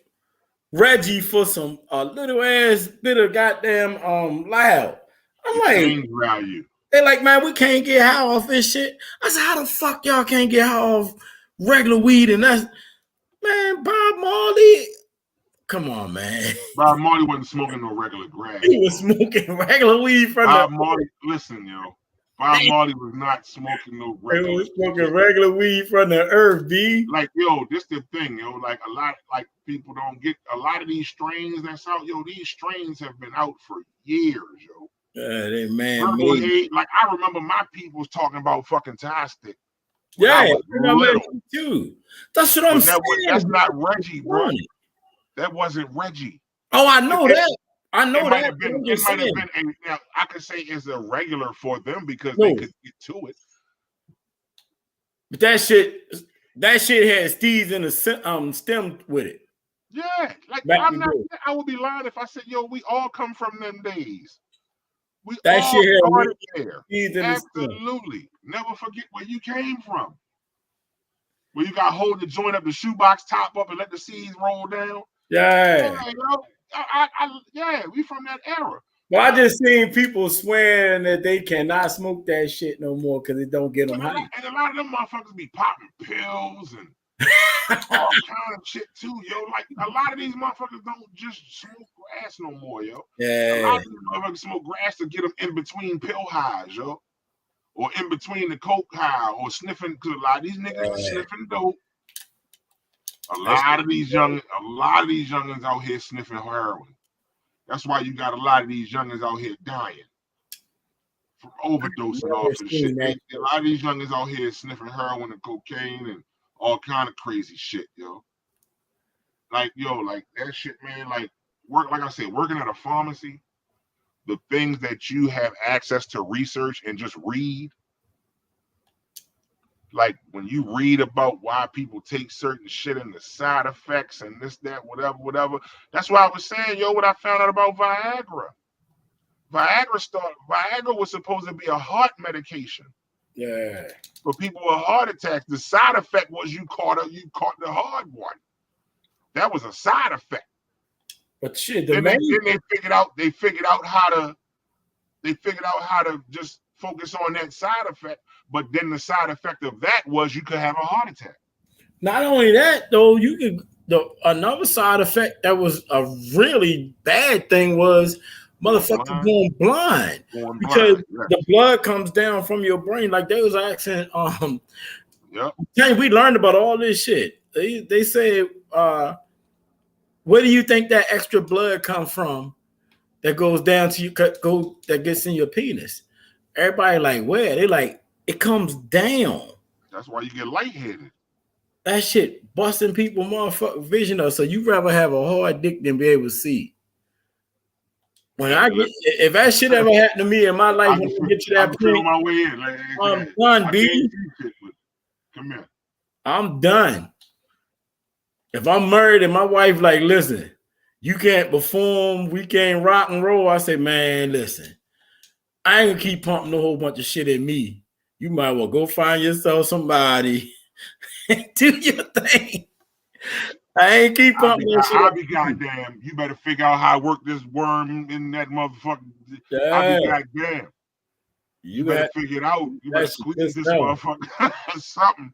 S2: Reggie for some little ass bit of goddamn loud. I'm like,
S1: value.
S2: They're like, man, we can't get high off this shit. I said, how the fuck y'all can't get high off regular weed? And that's, man, Bob Marley. Come on, man.
S1: Bob Marley wasn't smoking no regular grass.
S2: He was smoking regular weed from
S1: Bob Marley. Listen, yo. Bob Marley was not smoking no
S2: They
S1: regular.
S2: was smoking regular weed from the earth, B.
S1: Like, yo, this the thing, yo. Like a lot, like people don't get a lot of these strains that's out, yo. These strains have been out for years, yo.
S2: They man
S1: Purple
S2: made.
S1: Haze, like I remember my people's talking about fucking Tie Stick.
S2: Yeah,
S1: I was little.
S2: too. That's what I'm
S1: But
S2: saying.
S1: that's not Reggie, bro. That wasn't Reggie.
S2: Oh, I know that. I know
S1: It
S2: that.
S1: might have been. Now I could say it's a regular for them because they could get to it.
S2: But that shit had steeds in the stem with it.
S1: Yeah, like I would be lying if I said, yo, we all come from them days. We
S2: that
S1: all
S2: shit
S1: started there.
S2: Absolutely.
S1: The never forget where you came from. Where you got to hold the joint up, the shoebox top up, and let the seeds roll down.
S2: Yeah.
S1: Yeah, we from that era.
S2: Well, I just seen people swearing that they cannot smoke that shit no more because it don't get them high.
S1: And a lot of them motherfuckers be popping pills and all kind of shit too, yo. Like a lot of these motherfuckers don't just smoke grass no more, yo.
S2: Yeah.
S1: A lot of these motherfuckers smoke grass to get them in between pill highs, yo. Or in between the coke high, or sniffing, because a lot of these niggas are sniffing dope. A lot of these youngins out here sniffing heroin. That's why you got a lot of these youngins out here dying from overdosing off and shit. A lot of these youngins out here sniffing heroin and cocaine and all kind of crazy shit, yo. Like, yo, like that shit, man. Like I said, working at a pharmacy, the things that you have access to research and just read. Like when you read about why people take certain shit and the side effects and this, that, whatever. That's why I was saying, yo, what I found out about Viagra. Viagra was supposed to be a heart medication.
S2: Yeah.
S1: For people with heart attacks. The side effect was you caught the hard one. That was a side effect.
S2: But shit,
S1: then they figured out how to just focus on that side effect. But then the side effect of that was you could have a heart attack.
S2: Not only that, though, another side effect that was a really bad thing was motherfuckers going blind. Because the blood comes down from your brain. Like they was asking, we learned about all this shit. They said, where do you think that extra blood comes from that goes down to you, that gets in your penis? Everybody like, where? They like, it comes down.
S1: That's why you get lightheaded.
S2: That shit busting people motherfucking vision up. So you rather have a hard dick than be able to see. If that shit ever happened to me in my life, when I get to that point,
S1: my way in.
S2: I'm done, B.
S1: Come here.
S2: I'm done. If I'm married and my wife like, listen, you can't perform, we can't rock and roll. I say, man, listen, I ain't gonna keep pumping a whole bunch of shit in me. You might well go find yourself somebody and do your thing. I ain't keep pumping that shit.
S1: I'll be goddamn. You better figure out how to work this worm in that motherfucker.
S2: Yeah.
S1: I'll be goddamn. You better figure it out. You better squeeze this motherfucker. Something.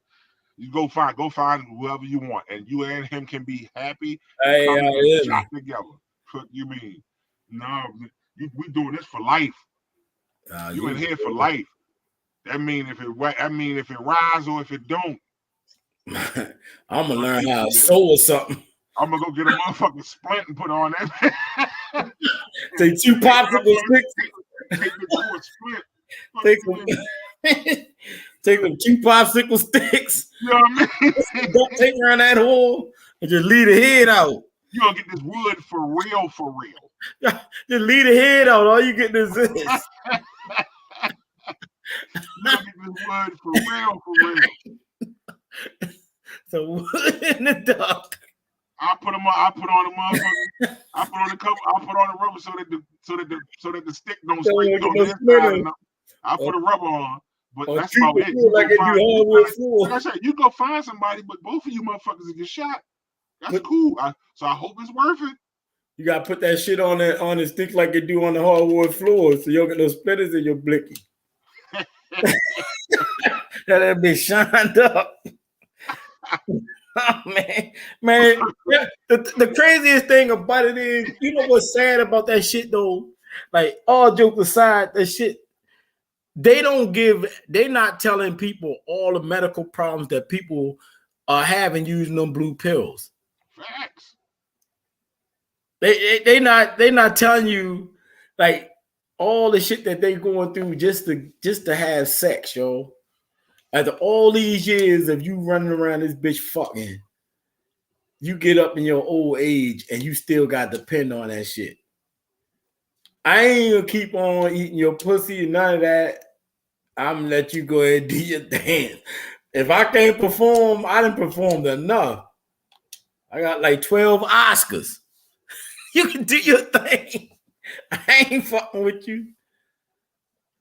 S1: You go find whoever you want, and you and him can be happy. Shot together. What you mean? No, we doing this for life. You in here for life. That mean if it rise or if it don't.
S2: I'm gonna learn how to sew or something.
S1: I'm gonna go get a motherfucking splint and put on that.
S2: Take 2 popsicle sticks. Take them 2 popsicle sticks.
S1: You know what I mean?
S2: Don't take around that hole and just leave the head out.
S1: You gonna get this wood for real, for real.
S2: Just leave the head out. All you get is this.
S1: You gonna get this wood for real.
S2: So wood in the dark.
S1: I put on the rubber so that the stick don't split on this side. I put a rubber on, but that's about it. Like I said, you go find somebody, but both of you motherfuckers will get shot. That's cool. So I hope it's worth it.
S2: You gotta put that shit on the stick like you do on the hardwood floor, so you don't get no splitters in your blicky. That be shined up. Oh, man. The craziest thing about it is, you know what's sad about that shit though? Like all jokes aside, that shit, they're not telling people all the medical problems that people are having using them blue pills.
S1: Facts.
S2: They're not telling you like all the shit that they going through just to have sex, yo. After all these years of you running around this bitch fucking, you get up in your old age and you still got to depend on that shit. I ain't gonna keep on eating your pussy and none of that. I'm gonna let you go ahead and do your dance. If I can't perform, I done performed enough. I got like 12 Oscars. You can do your thing. I ain't fucking with you.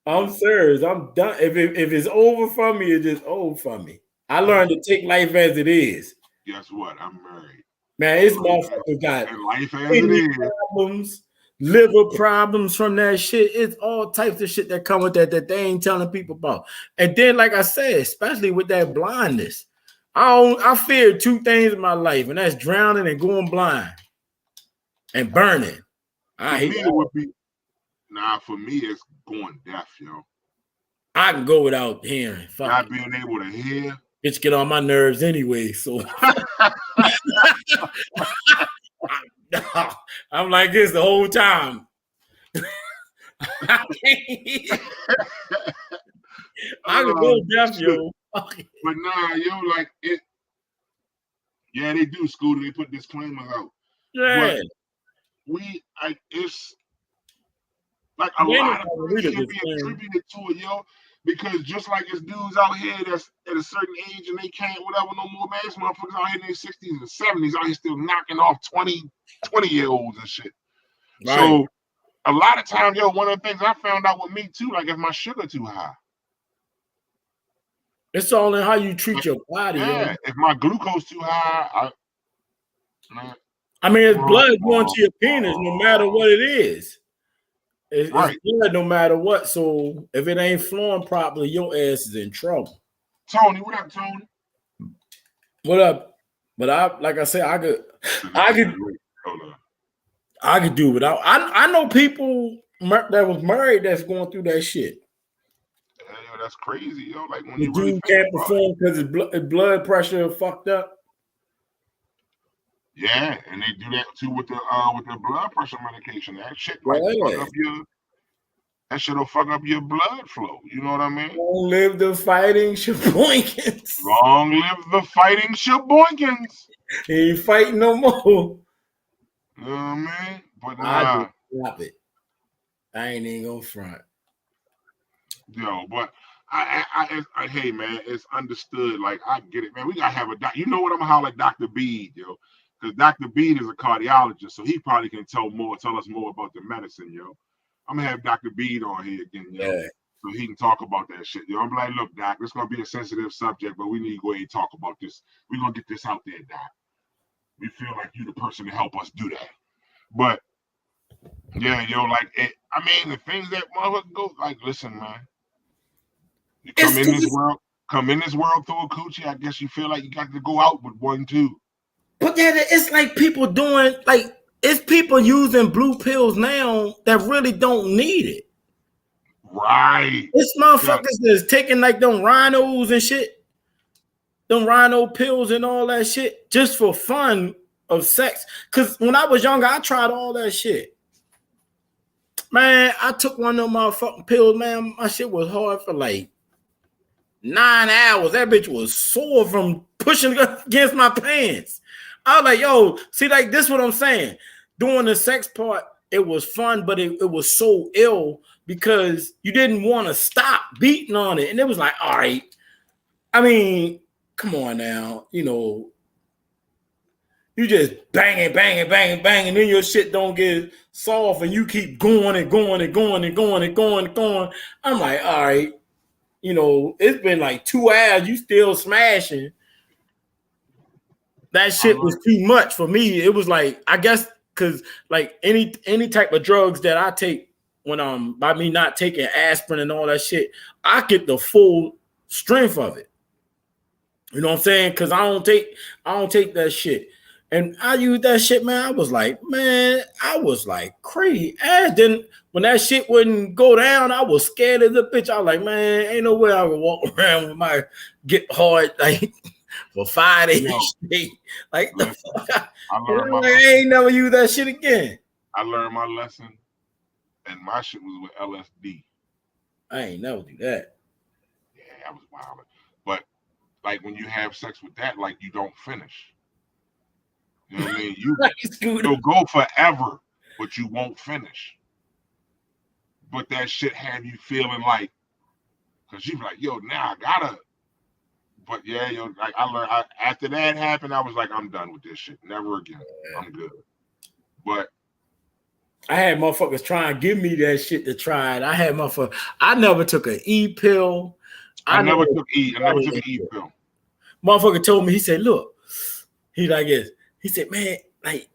S2: I'm serious. I'm done. If it's over for me, it's just over for me. I learned to take life as it is.
S1: Guess what? I'm married.
S2: Man, this motherfucker got
S1: life as it is.
S2: Problems, liver problems from that shit. It's all types of shit that come with that they ain't telling people about. And then, like I said, especially with that blindness, I fear two things in my life, and that's drowning and going blind and burning. I hate it.
S1: Would be for me, it's going deaf, yo.
S2: I can go without hearing. Fuck
S1: not being able to hear.
S2: Bitch get on my nerves anyway, so I'm like this the whole time. I can go deaf, yo.
S1: But nah, yo, like it. Yeah, they do, Scooter. They put disclaimers out.
S2: Yeah.
S1: But it's like a lot of things should be attributed to it, yo. Because just like it's dudes out here that's at a certain age and they can't whatever no more, man. It's motherfuckers out here in their 60s and 70s out here still knocking off 20-year-olds and shit. Right. So a lot of times, yo, one of the things I found out with me too, like if my sugar too high.
S2: It's all in how you treat your body.
S1: Yeah, yo. If my glucose too high,
S2: I mean, it's blood going to your penis no matter what it is. It's blood no matter what. So if it ain't flowing properly, your ass is in trouble.
S1: Tony, what up, Tony?
S2: What up? But like I said, I could do without. I know people that was married that's going through that shit.
S1: Yeah, that's crazy, yo. Like when
S2: the dude can't perform because his blood pressure fucked up.
S1: Yeah, and they do that too with the blood pressure medication. That shit will fuck up your blood flow. You know what I mean?
S2: Long live the fighting Sheboygan.
S1: Long live the fighting Sheboygan.
S2: He ain't fighting no more.
S1: You know what I mean? But
S2: I just stop it. I ain't even gonna front.
S1: Yo, but I hey man, it's understood. Like I get it, man. We gotta have a doc. You know what? I'm gonna holler at Dr. Bede, yo. Because Dr. Bede is a cardiologist, so he probably can tell us more about the medicine, yo. I'm gonna have Dr. Bede on here again, yo, so he can talk about that shit, yo. I'm like, look, Doc, this is gonna be a sensitive subject, but we need to go ahead and talk about this. We're gonna get this out there, Doc. We feel like you the person to help us do that. But yeah, yo, like I mean, the things that motherfucker go, like, listen, man. You come in this world through a coochie, I guess you feel like you got to go out with one too.
S2: But yeah, it's like people doing it's people using blue pills now that really don't need it.
S1: Right.
S2: It's motherfuckers that's taking like them rhinos and shit, them rhino pills and all that shit just for fun of sex. Cause when I was younger, I tried all that shit. Man, I took one of them motherfucking pills, man. My shit was hard for like 9 hours. That bitch was sore from pushing against my pants. I was like, yo, see, like this what I'm saying. Doing the sex part, it was fun, but it was so ill because you didn't want to stop beating on it. And it was like, all right. I mean, come on now. You know, you just banging, and then your shit don't get soft and you keep going and going and going and going and going and going. I'm like, all right. You know, it's been like 2 hours. You still smashing. That shit was too much for me. It was like, I guess, because like any type of drugs that I take when by me not taking aspirin and all that shit, I get the full strength of it. You know what I'm saying? Because I don't take that shit. And I used that shit, man. I was like crazy. And then when that shit wouldn't go down, I was scared as a bitch. I was like, man, ain't no way I would walk around with my get hard like for 5 days straight. Like, the fuck? I ain't never use that shit again.
S1: I learned my lesson, and my shit was with LSD.
S2: I ain't never do that.
S1: Yeah, that was wild. But like when you have sex with that, like you don't finish. You know what I mean? You'll go forever, but you won't finish. But that shit have you feeling like, because you be like, yo, now I gotta. But yeah, yo, like I learned after that happened, I was like, I'm done with this shit. Never again. Yeah. I'm good. But
S2: I had motherfuckers try and give me that shit to try it. I never took an E pill.
S1: I never took an E pill.
S2: Motherfucker told me, he said, look, he like this. He said, man, like,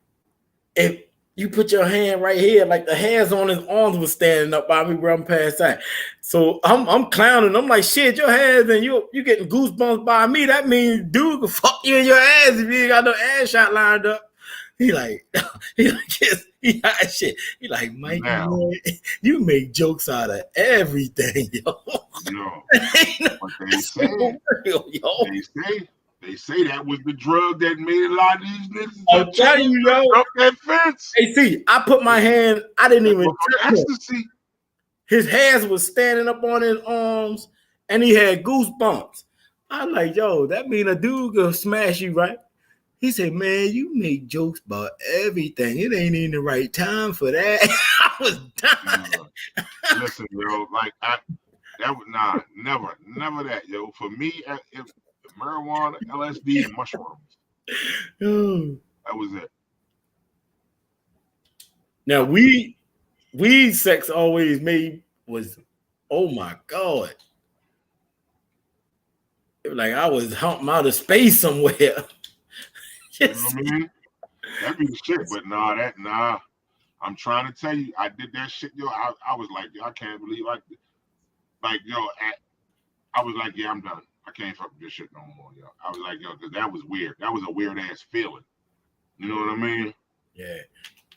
S2: if you put your hand right here, like the hairs on his arms was standing up by me where I'm past that. So I'm clowning. I'm like, shit, your hairs and you getting goosebumps by me. That means dude can fuck you in your ass if you ain't got no ass shot lined up. He like shit. He like, Mike, you make jokes out of everything, yo.
S1: No. They say that was the drug that made a lot of these niggas.
S2: I'm telling you, yo.
S1: Up that fence.
S2: Hey, see, I put my hand, I didn't even touch
S1: ecstasy.
S2: His hands was standing up on his arms and he had goosebumps. I'm like, yo, that mean a dude gonna smash you, right? He said, man, you make jokes about everything. It ain't even the right time for that. I was dying.
S1: Listen, yo, like never that, yo. For me, if marijuana, LSD, and mushrooms. That was it.
S2: Now weed sex always was, oh my God. It was like I was humping out of space somewhere.
S1: You know what I mean? That'd be the shit, but nah. I'm trying to tell you, I did that shit, yo. I was like, yo, I can't believe I was like, yeah, I'm done. I can't fuck with this shit no more, yo. I was like, yo, because that was weird. That was a weird ass feeling. You know what I mean?
S2: Yeah.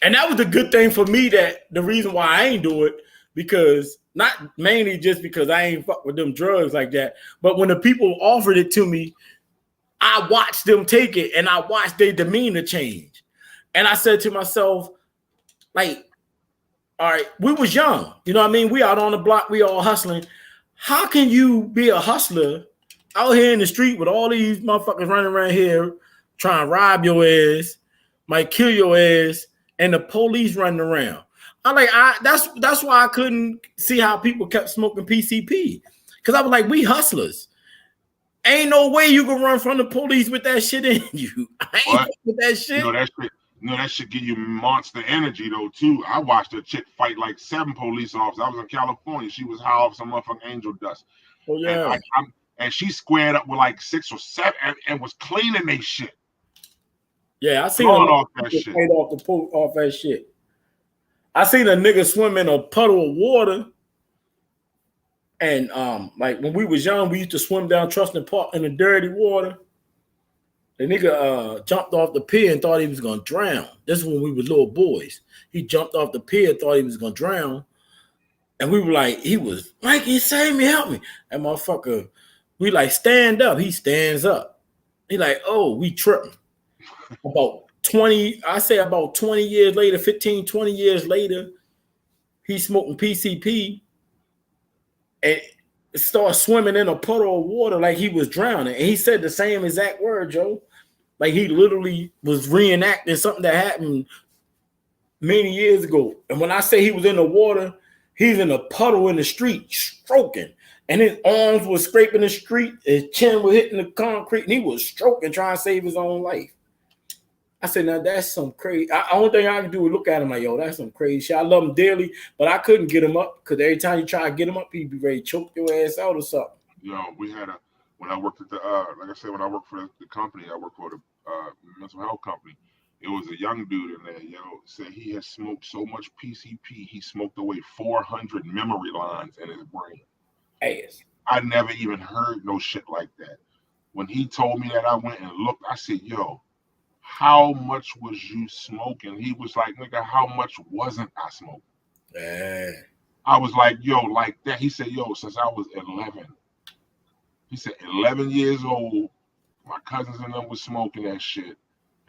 S2: And that was the good thing for me, that the reason why I ain't do it, because not mainly just because I ain't fuck with them drugs like that, but when the people offered it to me, I watched them take it and I watched their demeanor change. And I said to myself, like, all right, we was young. You know what I mean? We out on the block, we all hustling. How can you be a hustler out here in the street with all these motherfuckers running around here trying to rob your ass, might kill your ass, and the police running around? That's why I couldn't see how people kept smoking PCP. Because I was like, we hustlers. Ain't no way you can run from the police with that shit in you. I ain't with that shit.
S1: That shit give you monster energy though too. I watched a chick fight like 7 police officers. I was in California. She was high off some motherfucking angel dust.
S2: Oh yeah.
S1: And she squared up with like 6 or 7 and was cleaning they shit.
S2: Yeah, I seen her off that shit. Off that shit. I seen a nigga swim in a puddle of water. And like when we was young, we used to swim down Trustin Park in the dirty water. The nigga jumped off the pier and thought he was gonna drown. This is when we were little boys. He jumped off the pier, thought he was gonna drown. And we were like, Mikey, save me, help me. That motherfucker, we like, stand up. He stands up. He like, oh, we tripping. About 20 years later, 15, 20 years later, he's smoking PCP and started swimming in a puddle of water like he was drowning. And he said the same exact word, Joe. Like he literally was reenacting something that happened many years ago. And when I say he was in the water, he's in a puddle in the street, stroking. And his arms were scraping the street, his chin was hitting the concrete, and he was stroking, trying to save his own life. I said, now that's some crazy. The only thing I can do is look at him like, yo, that's some crazy shit. I love him dearly, but I couldn't get him up because every time you try to get him up, he'd be ready to choke your ass out or something.
S1: Yo, we had when I worked at the, like I said, when I worked for the company, I worked for the mental health company. It was a young dude in there, yo, said he had smoked so much PCP, he smoked away 400 memory lines in his brain.
S2: Ass.
S1: I never even heard no shit like that. When he told me that, I went and looked, I said, yo, how much was you smoking? He was like, nigga, how much wasn't I smoking?
S2: Yeah.
S1: I was like, yo, like that. He said, yo, since I was 11. He said, 11 years old, my cousins and them was smoking that shit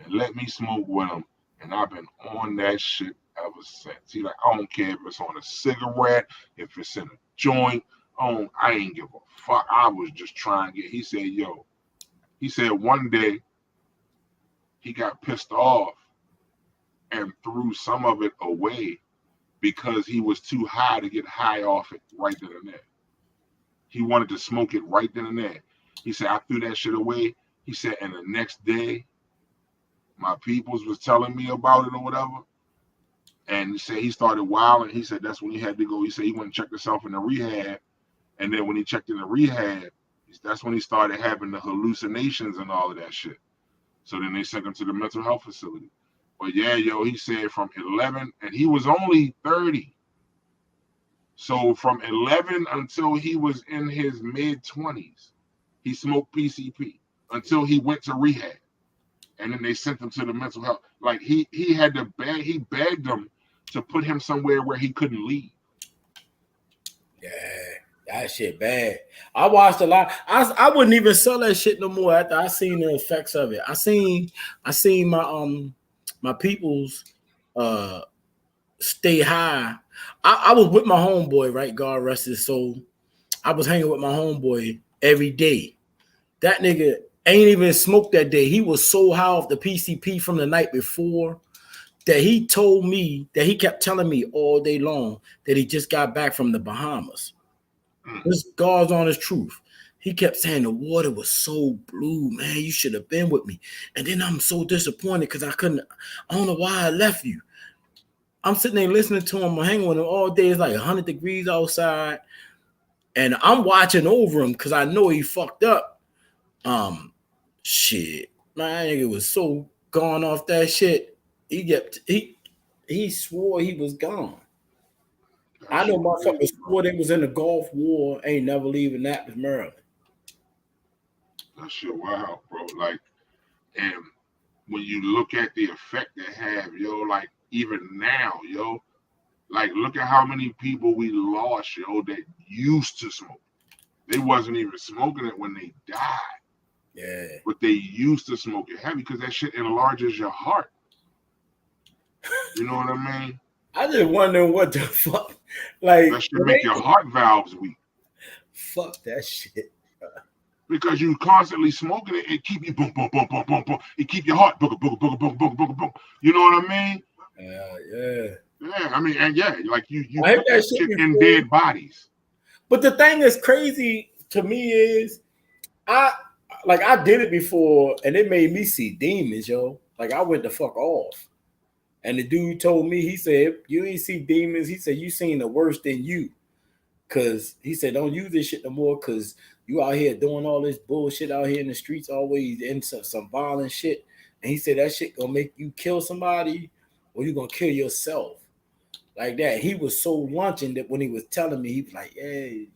S1: and let me smoke with them. And I've been on that shit ever since. He like, I don't care if it's on a cigarette, if it's in a joint. I ain't give a fuck. I was just trying to get. He said, yo. He said one day he got pissed off and threw some of it away because he was too high to get high off it right then and there. He wanted to smoke it right then and there. He said, I threw that shit away. He said, and the next day, my peoples was telling me about it or whatever. And he said he started wilding. He said that's when he had to go. He said he went and checked himself in the rehab. And then when he checked in the rehab, that's when he started having the hallucinations and all of that shit. So then they sent him to the mental health facility. But yeah, yo, he said from 11, and he was only 30. So from 11 until he was in his mid-20s, he smoked PCP until he went to rehab. And then they sent him to the mental health. Like he had to beg, he begged them to put him somewhere where he couldn't leave.
S2: Yeah, that shit bad. I watched a lot. I wouldn't even sell that shit no more after I seen the effects of it. I seen my peoples stay high. I was with my homeboy, right? God rest his soul. I was hanging with my homeboy every day. That nigga ain't even smoked that day. He was so high off the PCP from the night before that he told me that he kept telling me all day long that he just got back from the Bahamas. This God's honest truth. He kept saying the water was so blue, man. You should have been with me. And then I'm so disappointed because I don't know why I left you. I'm sitting there listening to him, hanging with him all day. It's like 100 degrees outside. And I'm watching over him because I know he fucked up. Shit. My nigga was so gone off that shit. He swore he was gone. I know motherfuckers swore they was in the Gulf War, ain't never leaving Naples, Maryland.
S1: That shit wild, bro. Like, and when you look at the effect they have, yo, like even now, yo, like look at how many people we lost, yo, that used to smoke. They wasn't even smoking it when they died.
S2: Yeah.
S1: But they used to smoke it heavy because that shit enlarges your heart. You know what I mean?
S2: I just wonder what the fuck. Like
S1: that should make your heart valves weak.
S2: Fuck that shit.
S1: Because you constantly smoking it, it keep you boom, boom, boom, boom, boom, boom. It keep your heart boom, boom, boom, boom, boom, boom, boom. You know what I mean?
S2: Yeah.
S1: Yeah, I mean, and yeah, like you
S2: put
S1: that shit in dead bodies.
S2: But the thing that's crazy to me is I did it before and it made me see demons, yo. Like I went the fuck off. And the dude told me, he said, you ain't see demons. He said, you seen the worst than you. Cause he said, don't use this shit no more because you out here doing all this bullshit out here in the streets, always in some violent shit. And he said that shit gonna make you kill somebody or you gonna kill yourself. Like that. He was so lunching that when he was telling me, he was like, hey.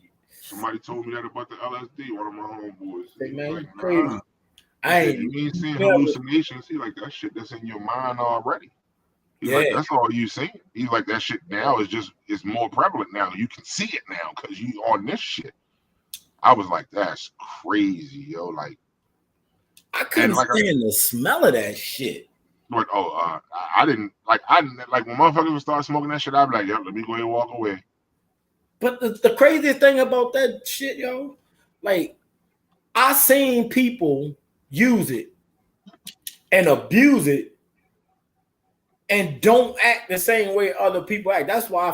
S1: Somebody told me that about the LSD, one of my homeboys.
S2: Hey, man,
S1: like,
S2: crazy.
S1: You ain't seeing hallucinations. He like, that shit that's in your mind already. He's like, that's all you seeing. He's like, that shit now is more prevalent now. You can see it now because you on this shit. I was like, that's crazy, yo. Like,
S2: I couldn't stand the smell of that shit.
S1: Like, I didn't like when motherfuckers would start smoking that shit, I'd be like, yep, let me go ahead and walk away.
S2: But the craziest thing about that shit, yo, like I seen people use it and abuse it and don't act the same way other people act. That's why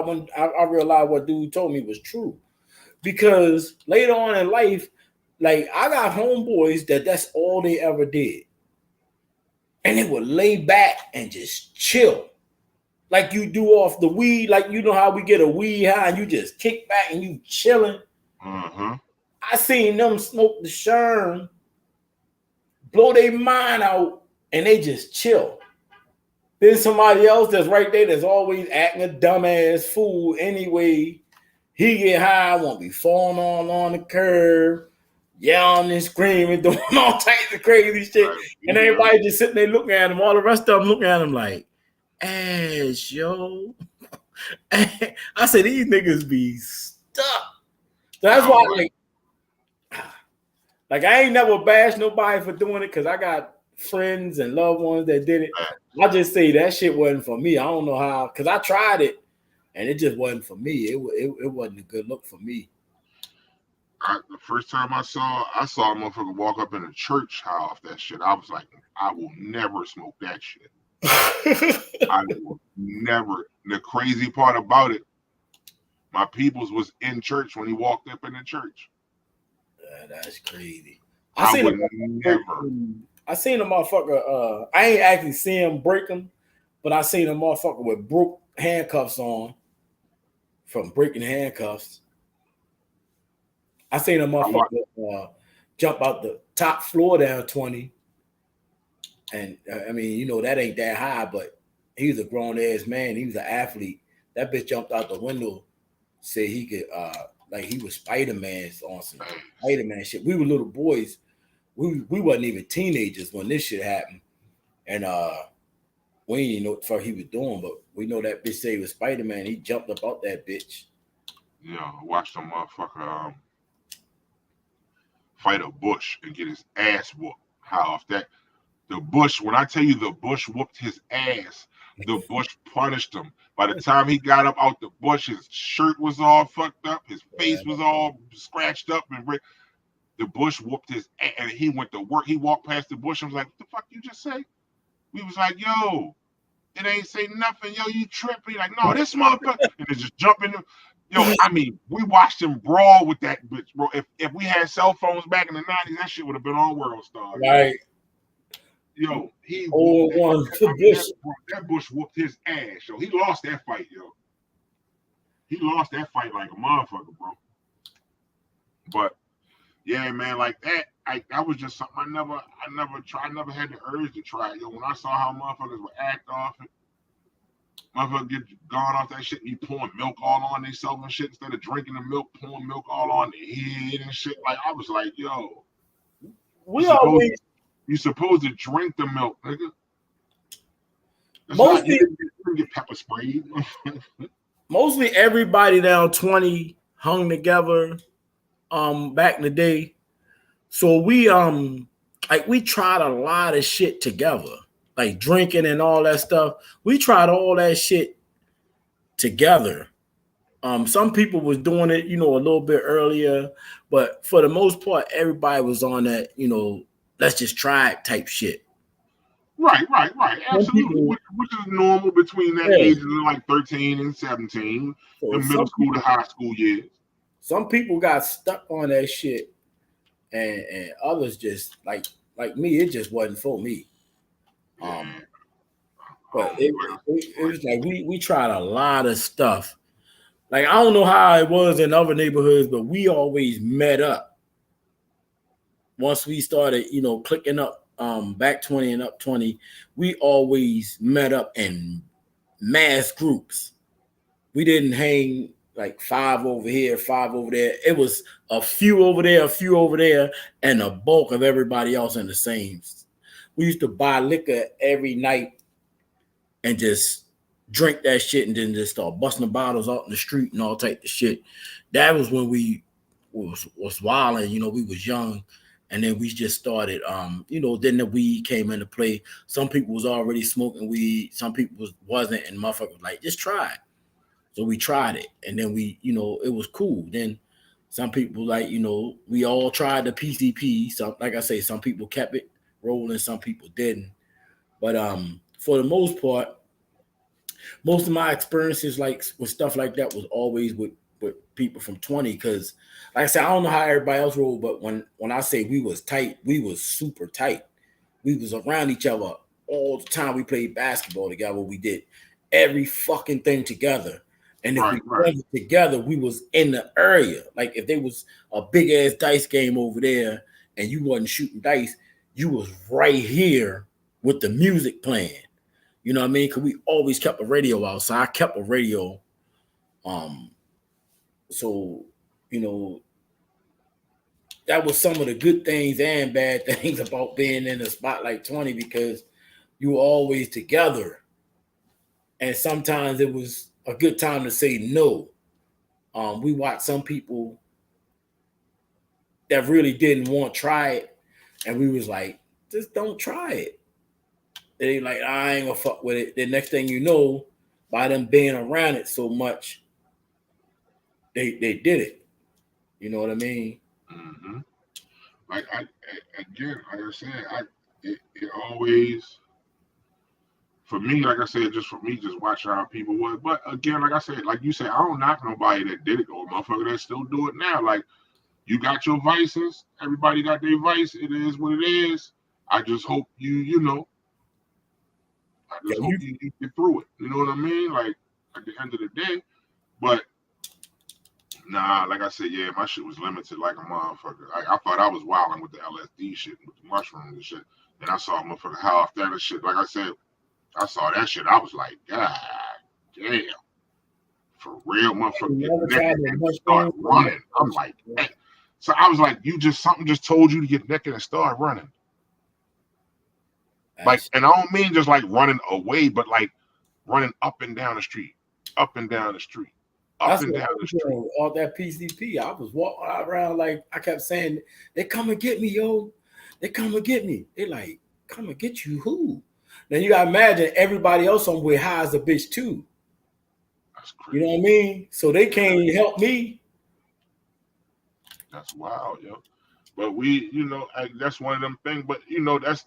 S2: when I realized what dude told me was true. Because later on in life, like I got homeboys that's all they ever did. And they would lay back and just chill. Like you do off the weed, like you know how we get a weed high and you just kick back and you chilling.
S1: Mm-hmm.
S2: I seen them smoke the sherm, blow their mind out, and they just chill. Then somebody else that's right there that's always acting a dumbass fool anyway. He get high, won't be falling on the curb, yelling and screaming, doing all types of crazy shit.
S1: Right.
S2: And everybody just sitting there looking at him. All the rest of them looking at him like, ass, yo. I said, these niggas be stuck. So that's why, like I ain't never bashed nobody for doing it because I got friends and loved ones that did it. I just say that shit wasn't for me. I don't know how, because I tried it and it just wasn't for me. It wasn't a good look for me.
S1: The first time I saw a motherfucker walk up in a church high off that shit, I was like, I will never smoke that shit. I will never. The crazy part about it, my peoples was in church when he walked up in the church.
S2: That's crazy.
S1: I seen
S2: a motherfucker. I ain't actually seen him break him, but I seen a motherfucker with broke handcuffs on from breaking handcuffs. I seen a motherfucker jump out the top floor down 20. And I mean, you know, that ain't that high, but he was a grown ass man. He was an athlete. That bitch jumped out the window, said he could, like he was Spider-Man on some Spider-Man shit. We were little boys. We wasn't even teenagers when this shit happened. And we didn't even know what the fuck he was doing, but we know that bitch said he was Spider-Man. He jumped up out that bitch.
S1: Yeah, I watched some motherfucker fight a Bush and get his ass whooped. How off that? The Bush, when I tell you the Bush whooped his ass, the Bush punished him. By the time he got up out the bush, his shirt was all fucked up, his face was all scratched up, and the Bush whooped his ass, and he went to work. He walked past the Bush and was like, "What the fuck you just say?" We was like, "Yo, it ain't say nothing. Yo, you tripping?" Like, "No, this motherfucker," and then just jump in. Yo, I mean, we watched him brawl with that bitch, bro. If we had cell phones back in the 90s, that shit would have been on World Star.
S2: Right.
S1: Yo, he that Bush whooped his ass, yo. He lost that fight, yo. He lost that fight like a motherfucker, bro. But yeah, man, like that, that was just something I never had the urge to try. Yo, when I saw how motherfuckers would act off it, motherfuckers get gone off that shit, and you pouring milk all on themselves and shit instead of drinking the milk, pouring milk all on their head and shit. Like I was like, yo, you supposed to drink the milk, nigga.
S2: Mostly
S1: you get pepper sprayed.
S2: Mostly everybody down 20 hung together back in the day. So we tried a lot of shit together, like drinking and all that stuff. We tried all that shit together. Some people was doing it, you know, a little bit earlier, but for the most part, everybody was on that, you know, let's just try it type shit.
S1: Right. Absolutely. Which is normal between that age of like 13 and 17, so the middle school to high school years.
S2: Some people got stuck on that shit, and others just like me, it just wasn't for me. But it was like we tried a lot of stuff. Like I don't know how it was in other neighborhoods, but we always met up. Once we started, you know, clicking up back 20 and up 20, we always met up in mass groups. We didn't hang like 5 over here, 5 over there. It was a few over there, and a bulk of everybody else in the same. We used to buy liquor every night and just drink that shit and then just start busting the bottles out in the street and all type of shit. That was when we was wilding, you know, we was young. And then we just started, you know, then the weed came into play. Some people was already smoking weed. Some people wasn't. And motherfuckers like, just try it. So we tried it. And then we, you know, it was cool. Then some people like, you know, we all tried the PCP. So like I say, some people kept it rolling. Some people didn't. But for the most part, most of my experiences like with stuff like that was always with people from 20, because like I said, I don't know how everybody else rolled, but when I say we was tight, we was super tight. We was around each other all the time. We played basketball together. We did every fucking thing together. And if we played together, we was in the area. Like if there was a big ass dice game over there and you wasn't shooting dice, you was right here with the music playing. You know what I mean? Because we always kept a radio outside. I kept a radio. So, you know, that was some of the good things and bad things about being in the Spotlight 20 because you were always together. And sometimes it was a good time to say no. We watched some people that really didn't want to try it, and we was like, just don't try it. They like, I ain't gonna fuck with it. The next thing you know, by them being around it so much, they did it. You know what I mean?
S1: Mm-hmm. Like I said, it always for me, like I said, just for me, just watching how people was. But again, like I said, like you said, I don't knock nobody that did it or motherfucker that still do it now. Like you got your vices, everybody got their vice. It is what it is. I just hope you know. I just hope you get through it. You know what I mean? Like at the end of the day, but. Nah, like I said, yeah, my shit was limited like a motherfucker. I thought I was wilding with the LSD shit, with the mushrooms and shit. And I saw a motherfucker half that and shit. Like I said, I saw that shit. I was like, God damn. For real, motherfucker. Get naked and start running. I'm like, hey. So I was like, something just told you to get naked and start running. Like, and I don't mean just like running away, but like running up and down the street. Up and down the street. Up and down the street.
S2: All that PCP. I was walking around like I kept saying, they come and get me, yo. They come and get me. They like, come and get you who? Then you gotta imagine everybody else on way high as a bitch too.
S1: That's crazy.
S2: You know what I mean? So they can't help me.
S1: That's wild, yo. But we, that's one of them things. But that's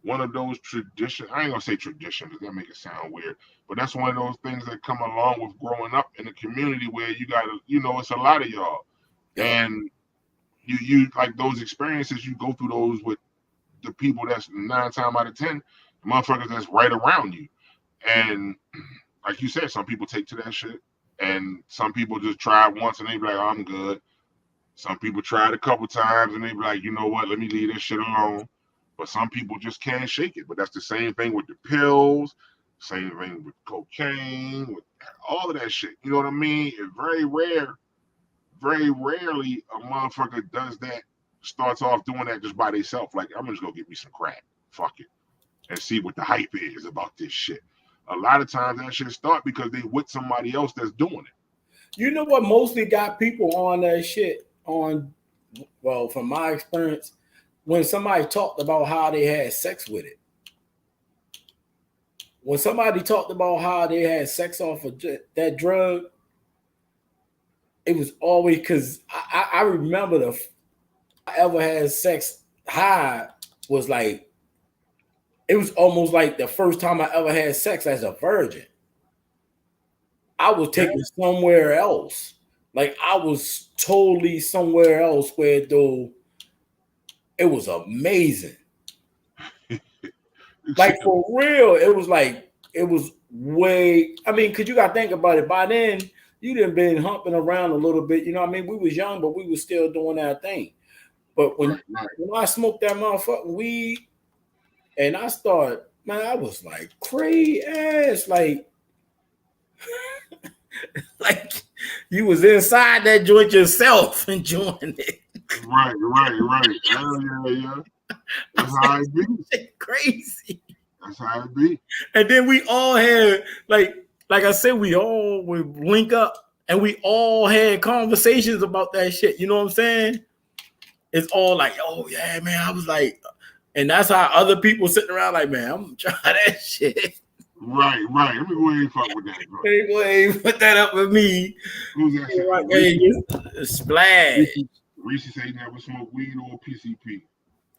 S1: one of those traditions. I ain't gonna say tradition because that make it sound weird. But that's one of those things that come along with growing up in a community where you gotta, it's a lot of y'all. Yeah. And you like those experiences, you go through those with the people that's 9 times out of 10, the motherfuckers that's right around you. And like you said, some people take to that shit. And some people just try it once and they be like, oh, I'm good. Some people try it a couple times and they be like, you know what, let me leave this shit alone. But some people just can't shake it. But that's the same thing with the pills, same thing with cocaine, with all of that shit. You know what I mean? It's very rarely a motherfucker does that, starts off doing that just by themselves. Like, I'm just gonna get me some crack. Fuck it. And see what the hype is about this shit. A lot of times that shit start because they with somebody else that's doing it.
S2: You know what mostly got people on that shit from my experience, when somebody talked about how they had sex with it. When somebody talked about how they had sex off of that drug, it was always because I remember I ever had sex high was like, it was almost like the first time I ever had sex as a virgin. I was taken somewhere else. Like I was totally somewhere else where though it was amazing. Like for real, it was way. I mean, cause you gotta think about it. By then, you done been humping around a little bit. You know what I mean? We was young, but we was still doing that thing. But when I smoked that motherfucking weed and I started, man, I was like crazy ass, like you was inside that joint yourself enjoying it.
S1: Right. Hell yeah. That's how it be.
S2: Crazy.
S1: That's how it be.
S2: And then we all had, like I said, we all would link up and we all had conversations about that shit. You know what I'm saying? It's all like, oh yeah, man. I was like, and that's how other people sitting around like, man, I'm gonna try that shit.
S1: Right. Let me go ahead and fuck with that, bro.
S2: Hey, go ahead and put that up with me.
S1: Who's that shit?
S2: Splash.
S1: Reese say he never smoked weed or PCP.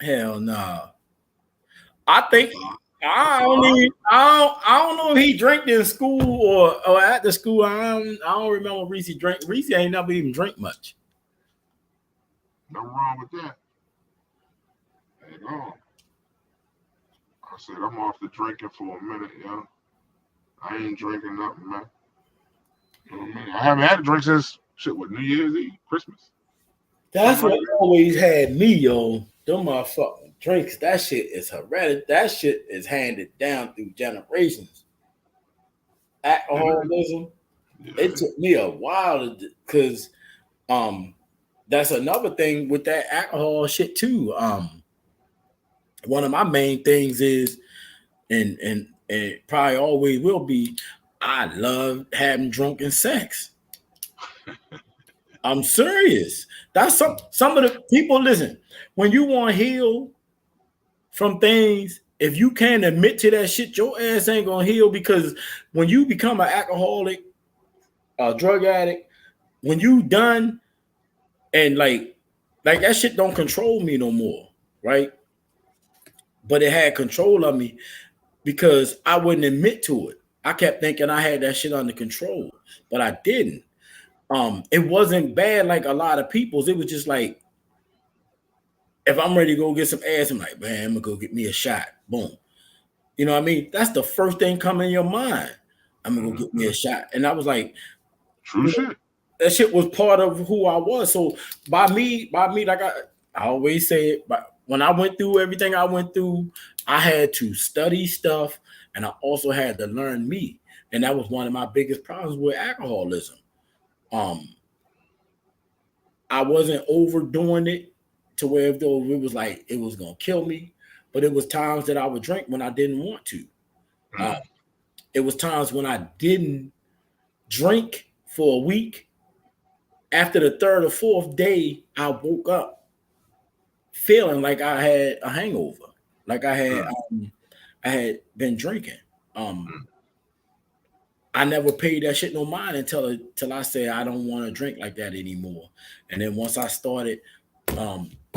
S2: Hell no. Nah. I think I don't know if he drank in school or at the school. I don't remember Reese drank. Reese ain't never even drink much.
S1: Nothing wrong with that at all. I said I'm off the drinking for a minute, yo. I ain't drinking nothing, man. You know what I mean? I haven't had a drink since New Year's Eve, Christmas.
S2: That's what always had me, yo. Them motherfucking drinks. That shit is hereditary. That shit is handed down through generations. Alcoholism. Yeah. It took me a while because that's another thing with that alcohol shit too. One of my main things is, and it probably always will be, I love having drunken sex. I'm serious. That's some of the people. Listen, when you want to heal from things, if you can't admit to that shit, your ass ain't gonna heal, because when you become an alcoholic, a drug addict, when you done, and like that shit don't control me no more, right? But it had control of me because I wouldn't admit to it. I kept thinking I had that shit under control, but I didn't. It wasn't bad like a lot of people's. It was just like, if I'm ready to go get some ass, I'm like, man, I'm gonna go get me a shot. Boom. You know what I mean? That's the first thing come in your mind. I'm gonna go get me a shot. And I was like,
S1: true shit.
S2: That shit was part of who I was. So by me, like I always say it, but when I went through everything I went through, I had to study stuff, and I also had to learn me. And that was one of my biggest problems with alcoholism. I wasn't overdoing it to where if though it was like it was gonna kill me, but it was times that I would drink when I didn't want to. It was times when I didn't drink for a week. After the third or fourth day, I woke up feeling like I had a hangover, like I had been drinking. I never paid that shit no mind until I said I don't want to drink like that anymore. And then once I started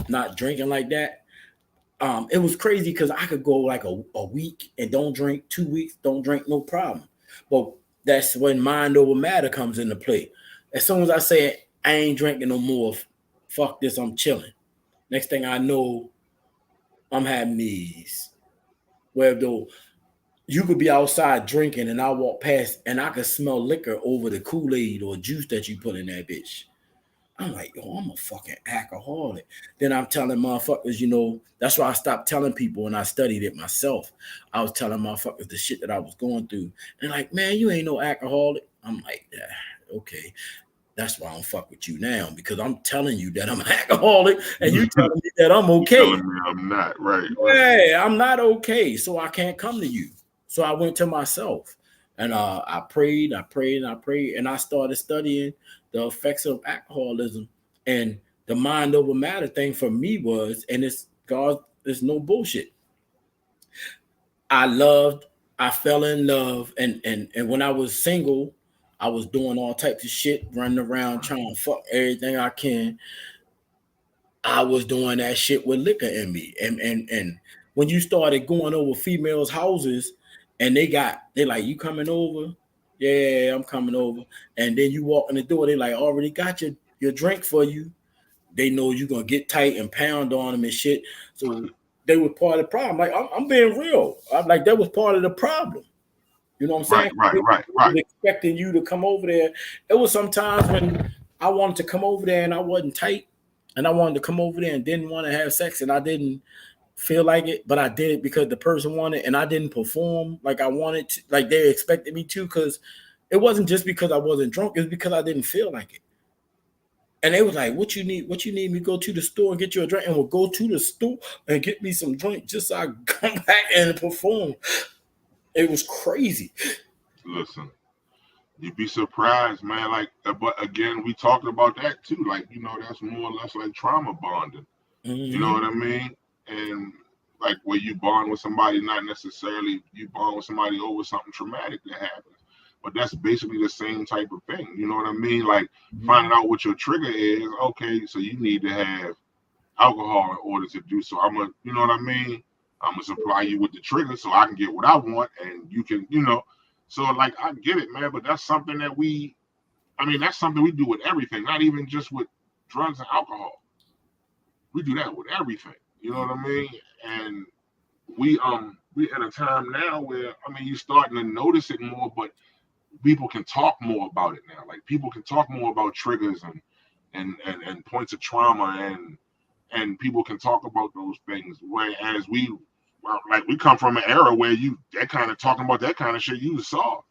S2: not drinking like that, it was crazy because I could go like a week and don't drink, 2 weeks, don't drink, no problem. But that's when mind over matter comes into play. As soon as I say I ain't drinking no more, fuck this, I'm chilling. Next thing I know, I'm having these. Where though you could be outside drinking and I walk past and I could smell liquor over the Kool-Aid or juice that you put in that bitch. I'm like, yo, I'm a fucking alcoholic. Then I'm telling motherfuckers, you know, that's why I stopped telling people and I studied it myself. I was telling motherfuckers the shit that I was going through. And like, man, you ain't no alcoholic. I'm like, yeah, okay. That's why I don't fuck with you now, because I'm telling you that I'm an alcoholic and you telling me that I'm okay.
S1: You're telling me I'm not, right?
S2: Yeah, I'm not okay, so I can't come to you. So I went to myself and I prayed, and I started studying the effects of alcoholism. And the mind over matter thing for me was, and it's no bullshit. I fell in love, and when I was single, I was doing all types of shit, running around trying to fuck everything I can. I was doing that shit with liquor in me. And when you started going over females' houses and they like, you coming over? Yeah, I'm coming over. And then you walk in the door, they like already got your drink for you. They know you're gonna get tight and pound on them and shit. So they were part of the problem. Like, I'm being real. I'm like, that was part of the problem. You know what I'm saying?
S1: Right.
S2: Expecting you to come over there. It was sometimes when I wanted to come over there and I wasn't tight, and I wanted to come over there and didn't want to have sex, and I didn't feel like it, but I did it because the person wanted, and I didn't perform like I wanted to, like they expected me to, because it wasn't just because I wasn't drunk, it was because I didn't feel like it. And they was like, what you need me to go to the store and get you a drink? And we'll go to the store and get me some drink just so I come back and perform. It was crazy.
S1: Listen, you'd be surprised, man. Like, but again, we talked about that too. Like, you know, that's more or less like trauma bonding. You know what I mean? And like where you bond with somebody, not necessarily you bond with somebody over something traumatic that happens, but that's basically the same type of thing. You know what I mean? Like finding out what your trigger is. Okay, so you need to have alcohol in order to do so. You know what I mean? I'm gonna supply you with the trigger so I can get what I want, and you can, you know. So like I get it, man, but that's something that that's something we do with everything, not even just with drugs and alcohol. We do that with everything. You know what I mean? And we at a time now where you're starting to notice it more, but people can talk more about it now. Like people can talk more about triggers and points of trauma, and people can talk about those things. Whereas we come from an era where that kind of talking about that kind of shit you saw.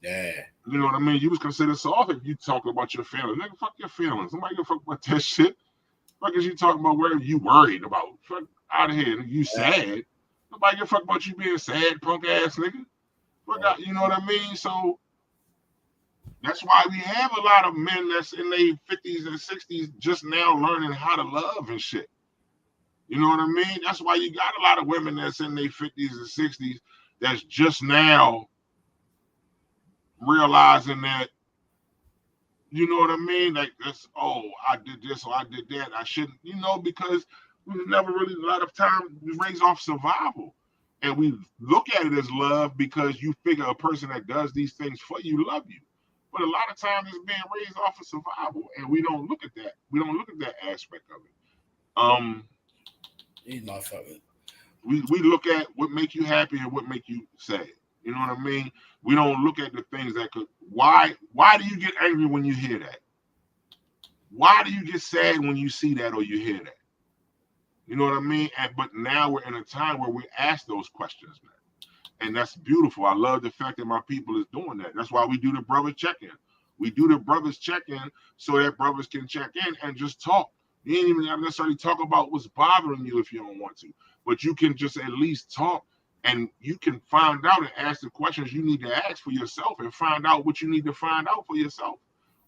S2: Yeah.
S1: You know what I mean? You was considered soft if you talk about your feelings. Nigga, fuck your feelings. Nobody give a fuck about that shit. Fuck is you talking about whatever you worried about? Fuck out of here. You sad. Nobody give a fuck about you being sad, punk ass nigga. Fuck out, you know what I mean? So that's why we have a lot of men that's in their 50s and 60s just now learning how to love and shit. You know what I mean? That's why you got a lot of women that's in their 50s and 60s that's just now realizing that, you know what I mean? Like, that's, oh, I did this or I did that. I shouldn't, you know, because we never really, a lot of time, we raise off survival. And we look at it as love because you figure a person that does these things for you love you. But a lot of times it's being raised off of survival, and we don't look at that. We don't look at that aspect of it.
S2: These motherfuckers.
S1: We look at what make you happy and what make you sad. You know what I mean? We don't look at the things that could. Why do you get angry when you hear that? Why do you get sad when you see that or you hear that? You know what I mean? But now we're in a time where we ask those questions, man. And that's beautiful. I love the fact that my people is doing that. That's why we do the brothers check-in. We do the brothers check-in so that brothers can check in and just talk. You ain't even necessarily talk about what's bothering you if you don't want to. But you can just at least talk, and you can find out and ask the questions you need to ask for yourself and find out what you need to find out for yourself.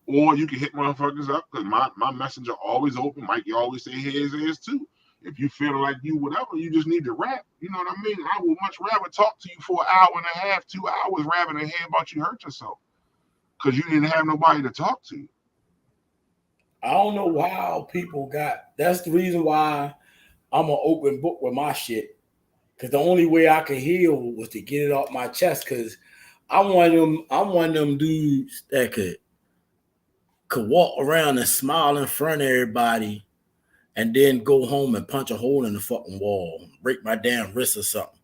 S1: Or you can hit motherfuckers up, because my messenger always open. Mike, you always say his is too. If you feel like you whatever, you just need to rap. You know what I mean? I would much rather talk to you for an hour and a half, 2 hours, rather than hear about you hurt yourself. Because you didn't have nobody to talk to.
S2: I don't know how people got. That's the reason why I'm an open book with my shit. Because the only way I could heal was to get it off my chest. Because I'm one of them dudes that could walk around and smile in front of everybody, and then go home and punch a hole in the fucking wall, break my damn wrist or something.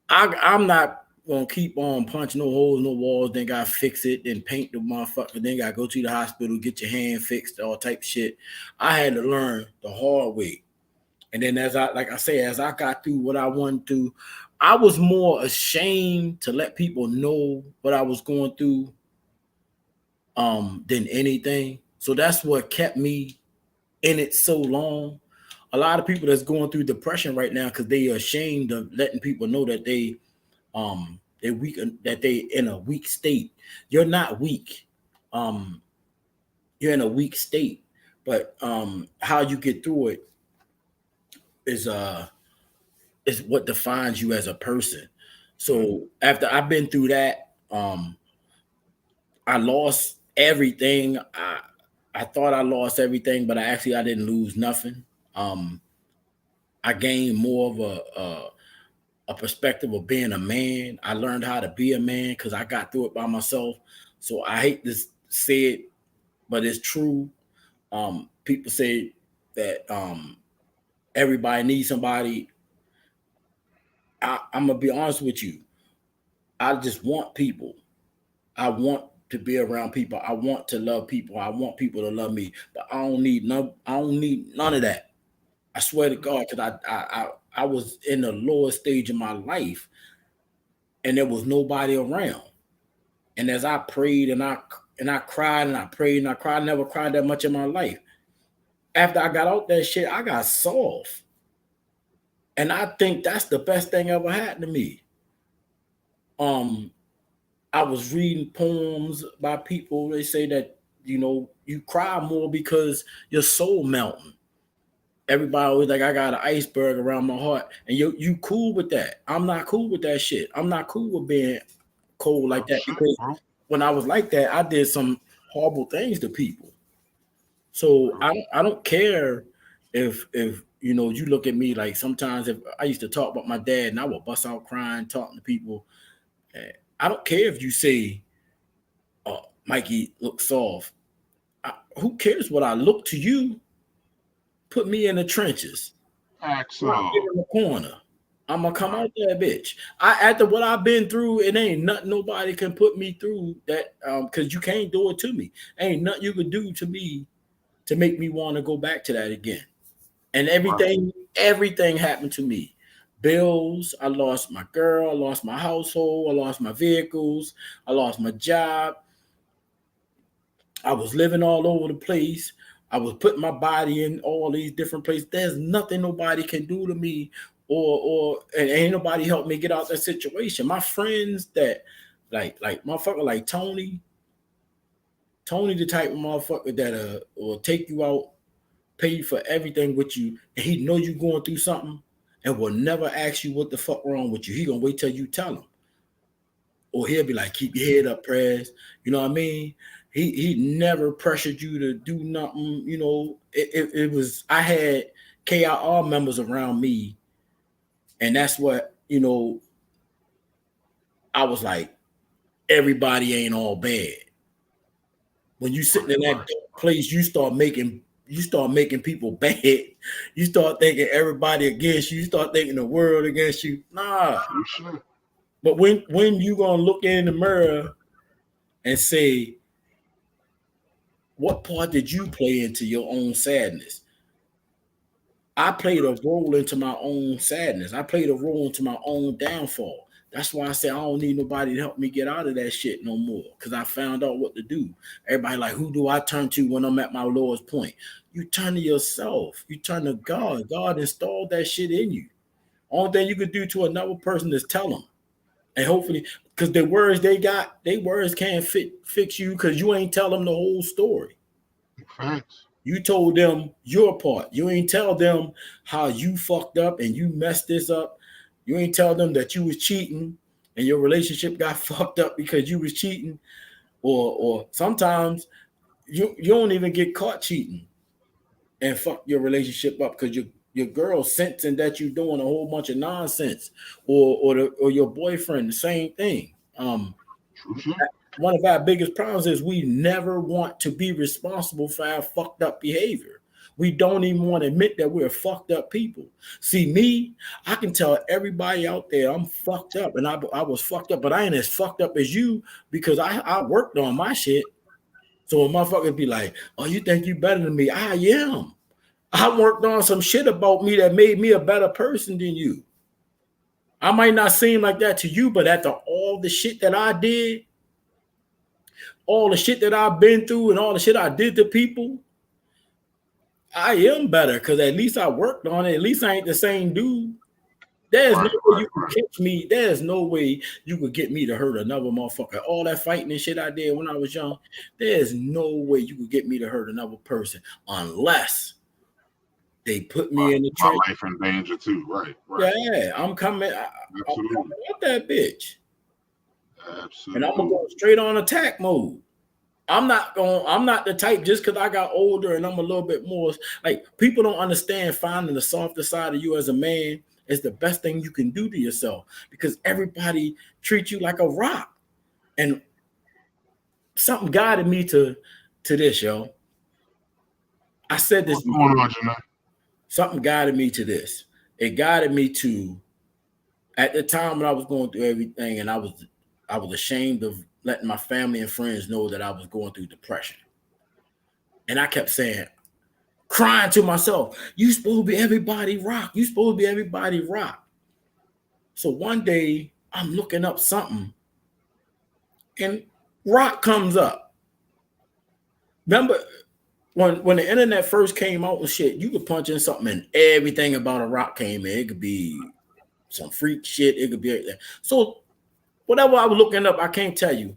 S2: I'm not gonna keep on punching no holes, no walls, then gotta fix it, then paint the motherfucker, then gotta go to the hospital, get your hand fixed, all type of shit. I had to learn the hard way. And then as I got through what I wanted to, I was more ashamed to let people know what I was going through than anything. So that's what kept me in it so long. A lot of people that's going through depression right now because they are ashamed of letting people know that they're weak, that they in a weak state. You're not weak. You're in a weak state, but how you get through it is what defines you as a person. So after I've been through that, I lost everything. I thought I lost everything, but I didn't lose nothing. I gained more of a perspective of being a man. I learned how to be a man because I got through it by myself. So I hate to say it, but it's true. People say that everybody needs somebody. I'm gonna be honest with you. I just want people. I want to be around people. I want to love people. I want people to love me. But I don't need none of that. I swear to God, because I was in the lowest stage of my life, and there was nobody around. And as I prayed and I cried and I prayed and I cried, I never cried that much in my life. After I got out that shit, I got soft. And I think that's the best thing ever happened to me. I was reading poems by people. They say that, you cry more because your soul melting. Everybody always like, I got an iceberg around my heart. And you cool with that. I'm not cool with that shit. I'm not cool with being cold like that. Because when I was like that, I did some horrible things to people. So I don't care if you look at me like sometimes if I used to talk about my dad and I would bust out crying, talking to people. I don't care if you say, Mikey looks soft. Who cares what I look to you? Put me in the trenches. I'm in the corner. I'm gonna come out there, bitch. After what I've been through, it ain't nothing nobody can put me through that because you can't do it to me. Ain't nothing you could do to me to make me want to go back to that again. And everything happened to me. bills. I lost my girl. I lost my household. I lost my vehicles. I lost my job. I was living all over the place. I was putting my body in all these different places. There's nothing nobody can do to me, and ain't nobody helped me get out that situation. My friends that like motherfucker like Tony, the type of motherfucker that will take you out, pay you for everything with you, and he know you going through something and will never ask you what the fuck wrong with you. He gonna wait till you tell him. Or he'll be like, keep your head up, Prez. You know what I mean? He never pressured you to do nothing. You know, it was, I had KIR members around me, and that's what, you know, I was like, everybody ain't all bad. When you sitting in that place, you start making people bad. You start thinking everybody against you. You start thinking the world against you. Nah. But when you gonna look in the mirror and say, what part did you play into your own sadness? I played a role into my own sadness. I played a role into my own downfall. That's why I say I don't need nobody to help me get out of that shit no more, because I found out what to do. Everybody like, who do I turn to when I'm at my lowest point? You turn to yourself. You turn to God. God installed that shit in you. Only thing you could do to another person is tell them. And hopefully, because the words they got, they words can't fix you, because you ain't tell them the whole story.
S1: Facts.
S2: You told them your part. You ain't tell them how you fucked up and you messed this up. You ain't tell them that you was cheating and your relationship got fucked up because you was cheating. Or sometimes you don't even get caught cheating and fuck your relationship up because your girl sensing that you're doing a whole bunch of nonsense, or your boyfriend, the same thing. One of our biggest problems is we never want to be responsible for our fucked up behavior. We don't even want to admit that we're fucked up people. See, me, I can tell everybody out there I'm fucked up, and I was fucked up, but I ain't as fucked up as you because I worked on my shit. So a motherfucker be like, oh, you think you better than me? I am. I worked on some shit about me that made me a better person than you. I might not seem like that to you, but after all the shit that I did, all the shit that I've been through and all the shit I did to people, I am better because at least I worked on it. At least I ain't the same dude. There's no way you could catch me. There's no way you could get me to hurt another motherfucker. All that fighting and shit I did when I was young, there's no way you could get me to hurt another person unless they put me in the
S1: my life in danger too. Right.
S2: Yeah, I'm coming. I'm coming out that bitch.
S1: Absolutely.
S2: And I'm gonna go straight on attack mode. I'm not the type just because I got older and I'm a little bit more like, people don't understand finding the softer side of you as a man is the best thing you can do to yourself, because everybody treats you like a rock. And something guided me to this, yo. I said this.
S1: What's going on, Janai?
S2: Something guided me to this. It guided me to, at the time when I was going through everything and I was ashamed of letting my family and friends know that I was going through depression. And I kept saying, crying to myself, you supposed to be everybody rock. You supposed to be everybody rock. So one day I'm looking up something and rock comes up. Remember when the internet first came out and shit, you could punch in something and everything about a rock came in. It could be some freak shit. It could be everything. So whatever I was looking up, I can't tell you.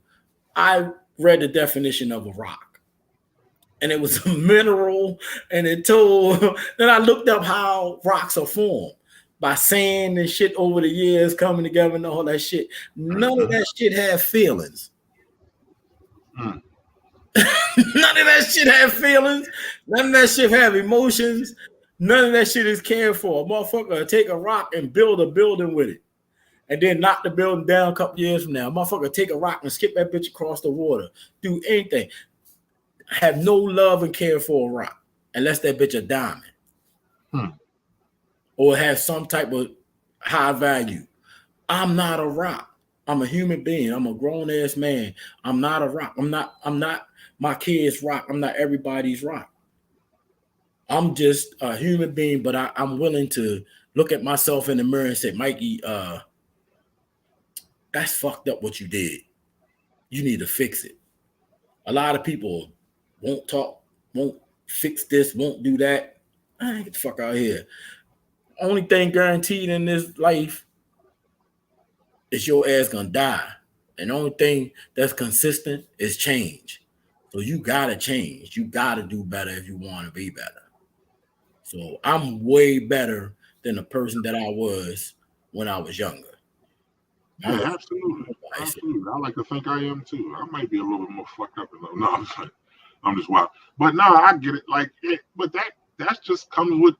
S2: I read the definition of a rock, and it was a mineral, and it told. Then I looked up how rocks are formed by sand and shit over the years coming together and all that shit. None of that shit have feelings. None of that shit have feelings. None of that shit have emotions. None of that shit is cared for. A motherfucker take a rock and build a building with it, and then knock the building down a couple years from now. Motherfucker take a rock and skip that bitch across the water. Do anything. Have no love and care for a rock unless that bitch a diamond. Or have some type of high value. I'm not a rock. I'm a human being. I'm a grown-ass man. I'm not a rock. I'm not my kid's rock. I'm not everybody's rock. I'm just a human being, but I'm willing to look at myself in the mirror and say, Mikey, that's fucked up what you did. You need to fix it. A lot of people won't talk, won't fix this, won't do that. Get the fuck out of here. Only thing guaranteed in this life is your ass gonna die. And the only thing that's consistent is change. So you gotta change. You gotta do better if you want to be better. So I'm way better than the person that I was when I was younger.
S1: Yeah, absolutely. I like to think I am too. I might be a little bit more fucked up than no, I'm just wild. But no, I get it. But that's just comes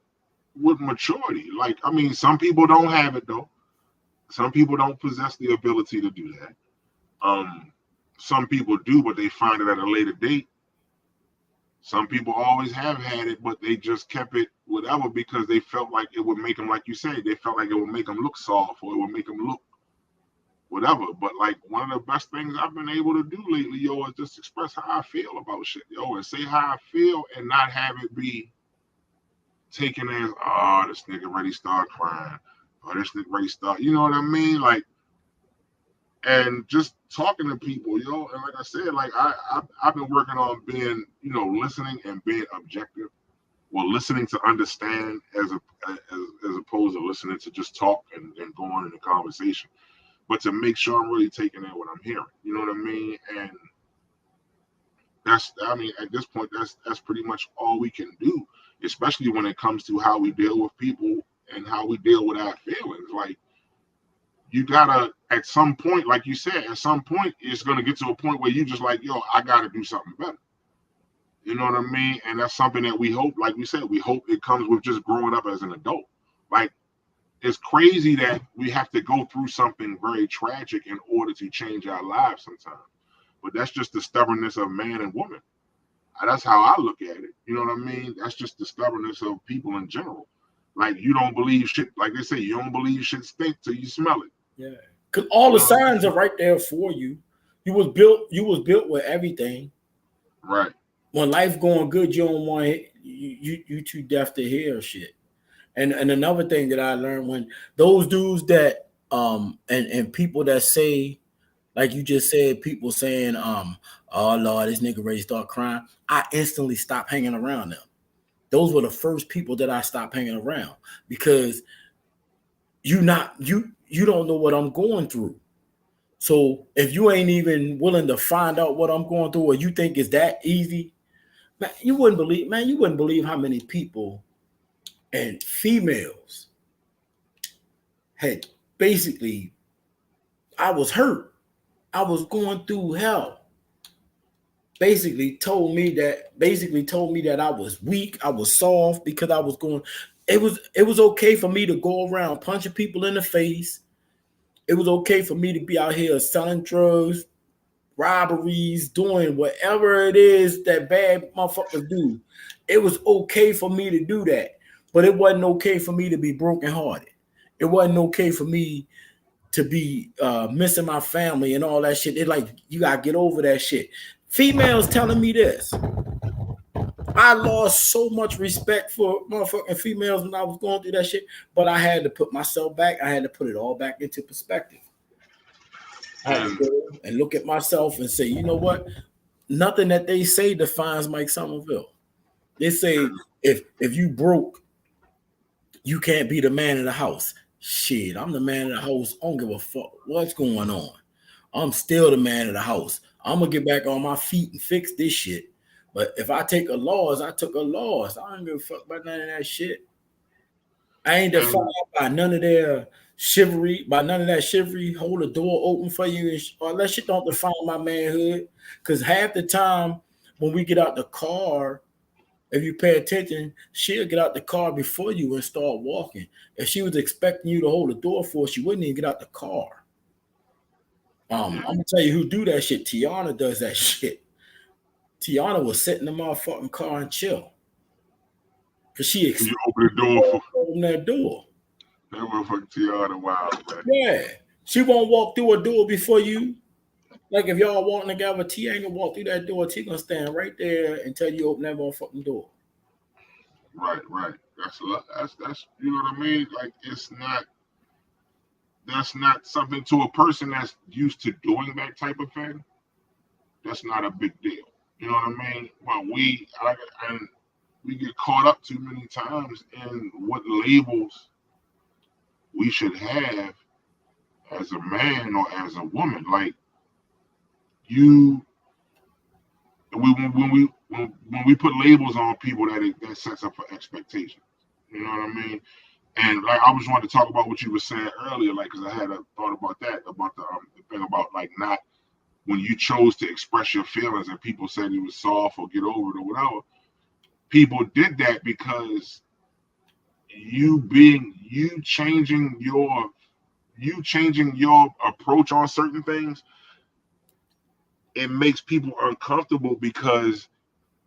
S1: with maturity. Like, I mean, some people don't have it though. Some people don't possess the ability to do that. Some people do, but they find it at a later date. Some people always have had it, but they just kept it whatever because they felt like it would make them, like you said, they felt like it would make them look soft or it would make them look whatever. But like one of the best things I've been able to do lately, yo, is just express how I feel about shit, yo, and say how I feel and not have it be taken as, oh, this nigga ready start crying. Oh, this nigga ready start, you know what I mean? Like, and just talking to people, yo, and like I said, like I've been working on being, you know, listening and being objective. Well, listening to understand as opposed to listening to just talk and go on in the conversation, but to make sure I'm really taking in what I'm hearing. You know what I mean? And at this point, that's pretty much all we can do, especially when it comes to how we deal with people and how we deal with our feelings. Like, you gotta, at some point, like you said, at some point, it's gonna get to a point where you just like, yo, I gotta do something better. You know what I mean? And that's something that we hope, like we said, we hope it comes with just growing up as an adult. Like, it's crazy that we have to go through something very tragic in order to change our lives sometimes. But that's just the stubbornness of man and woman. That's how I look at it. You know what I mean? That's just the stubbornness of people in general. Like, you don't believe shit, like they say, you don't believe shit stink till you smell it.
S2: Yeah, because all the signs are right there for you. You was built with everything.
S1: Right.
S2: When life going good, you don't want it. You too deaf to hear shit. And another thing that I learned, when those dudes that and people that say, like you just said, people saying oh Lord, this nigga ready to start crying, I instantly stopped hanging around them. Those were the first people that I stopped hanging around, because you don't know what I'm going through. So if you ain't even willing to find out what I'm going through, or you think it's that easy, man, you wouldn't believe how many people and females had basically, I was hurt, I was going through hell. Basically told me that I was weak, I was soft, because I was going. It was okay for me to go around punching people in the face. It was okay for me to be out here selling drugs, robberies, doing whatever it is that bad motherfuckers do. It was okay for me to do that, but it wasn't okay for me to be brokenhearted. It wasn't okay for me to be missing my family and all that shit. It's like, you gotta get over that shit. Females telling me this. I lost so much respect for motherfucking females when I was going through that shit, but I had to put myself back. I had to put it all back into perspective. I had to go and look at myself and say, you know what? Nothing that they say defines Mike Somerville. They say if you broke, you can't be the man of the house. Shit, I'm the man of the house. I don't give a fuck what's going on. I'm still the man of the house. I'm gonna get back on my feet and fix this shit. But if I take a loss, I took a loss. I don't give a fuck about none of that shit. I ain't defined by none of their chivalry, hold the door open for you, all that shit don't define my manhood. Because half the time when we get out the car, if you pay attention, she'll get out the car before you and start walking. If she was expecting you to hold the door for her, she wouldn't even get out the car. I'm gonna tell you who do that shit. Tiana does that shit. Tiana will sit in the motherfucking car and chill. Cause she
S1: you open the door
S2: open that door.
S1: That motherfucking Tiana wild, man.
S2: Yeah. She won't walk through a door before you. Like, if y'all walking together, T ain't gonna walk through that door. T gonna stand right there until you open that motherfucking door.
S1: Right. That's you know what I mean. Like that's not something to a person that's used to doing that type of thing. That's not a big deal. You know what I mean? But and we get caught up too many times in what labels we should have as a man or as a woman. Like you, when we put labels on people, that sets up for expectations. You know what I mean? And like I was wanting to talk about what you were saying earlier, like because I had a thought about that, about the thing about like not when you chose to express your feelings and people said you was soft or get over it or whatever. People did that because you changing your approach on certain things. It makes people uncomfortable because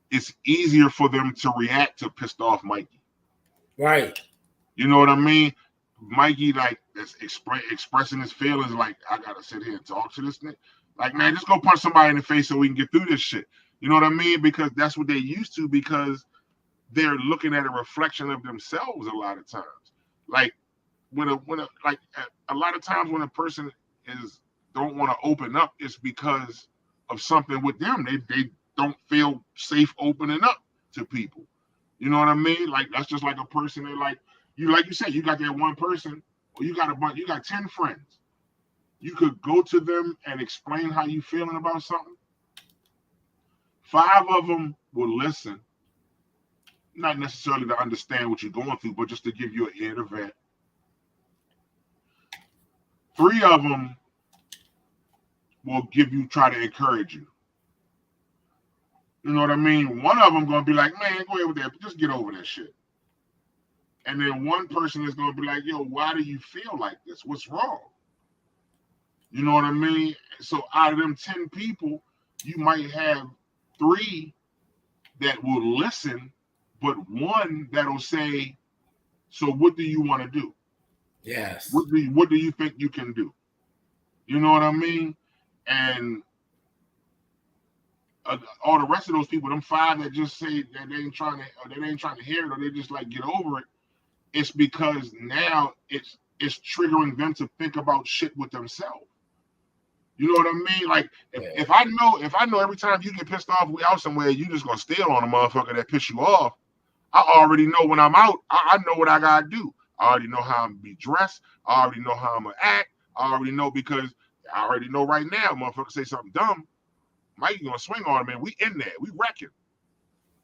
S1: it's easier for them to react to pissed off Mikey.
S2: Right.
S1: You know what I mean? Mikey, like, that's expressing his feelings, like, I gotta sit here and talk to this nigga. Like, man, just go punch somebody in the face so we can get through this shit. You know what I mean? Because that's what they're used to, because they're looking at a reflection of themselves a lot of times. Like, a lot of times when a person don't want to open up, it's because of something with them. They don't feel safe opening up to people. You know what I mean? Like, that's just like a person that, like you said, you got that one person, or you got 10 friends. You could go to them and explain how you feeling about something. 5 of them will listen, not necessarily to understand what you're going through, but just to give you an ear to vent. 3 of them will try to encourage you. You know what I mean? 1 of them gonna be like, man, go ahead with that, just get over that shit. And then 1 person is gonna be like, yo, why do you feel like this? What's wrong? You know what I mean? So out of them 10 people, you might have 3 that will listen, but 1 that'll say, so what do you want to do?
S2: Yes.
S1: What do you think you can do? You know what I mean? And all the rest of those people, them 5 that just say that they ain't trying to hear it, or they just like get over it, it's because now it's triggering them to think about shit with themselves. You know what I mean? Like if I know every time you get pissed off, we out somewhere, you just gonna steal on a motherfucker that piss you off. I already know when I'm out, I know what I gotta do. I already know how I'm gonna be dressed. I already know how I'm gonna act. I already know, because I already know right now, motherfucker say something dumb, Mike gonna swing on him, and we in there, we wrecking.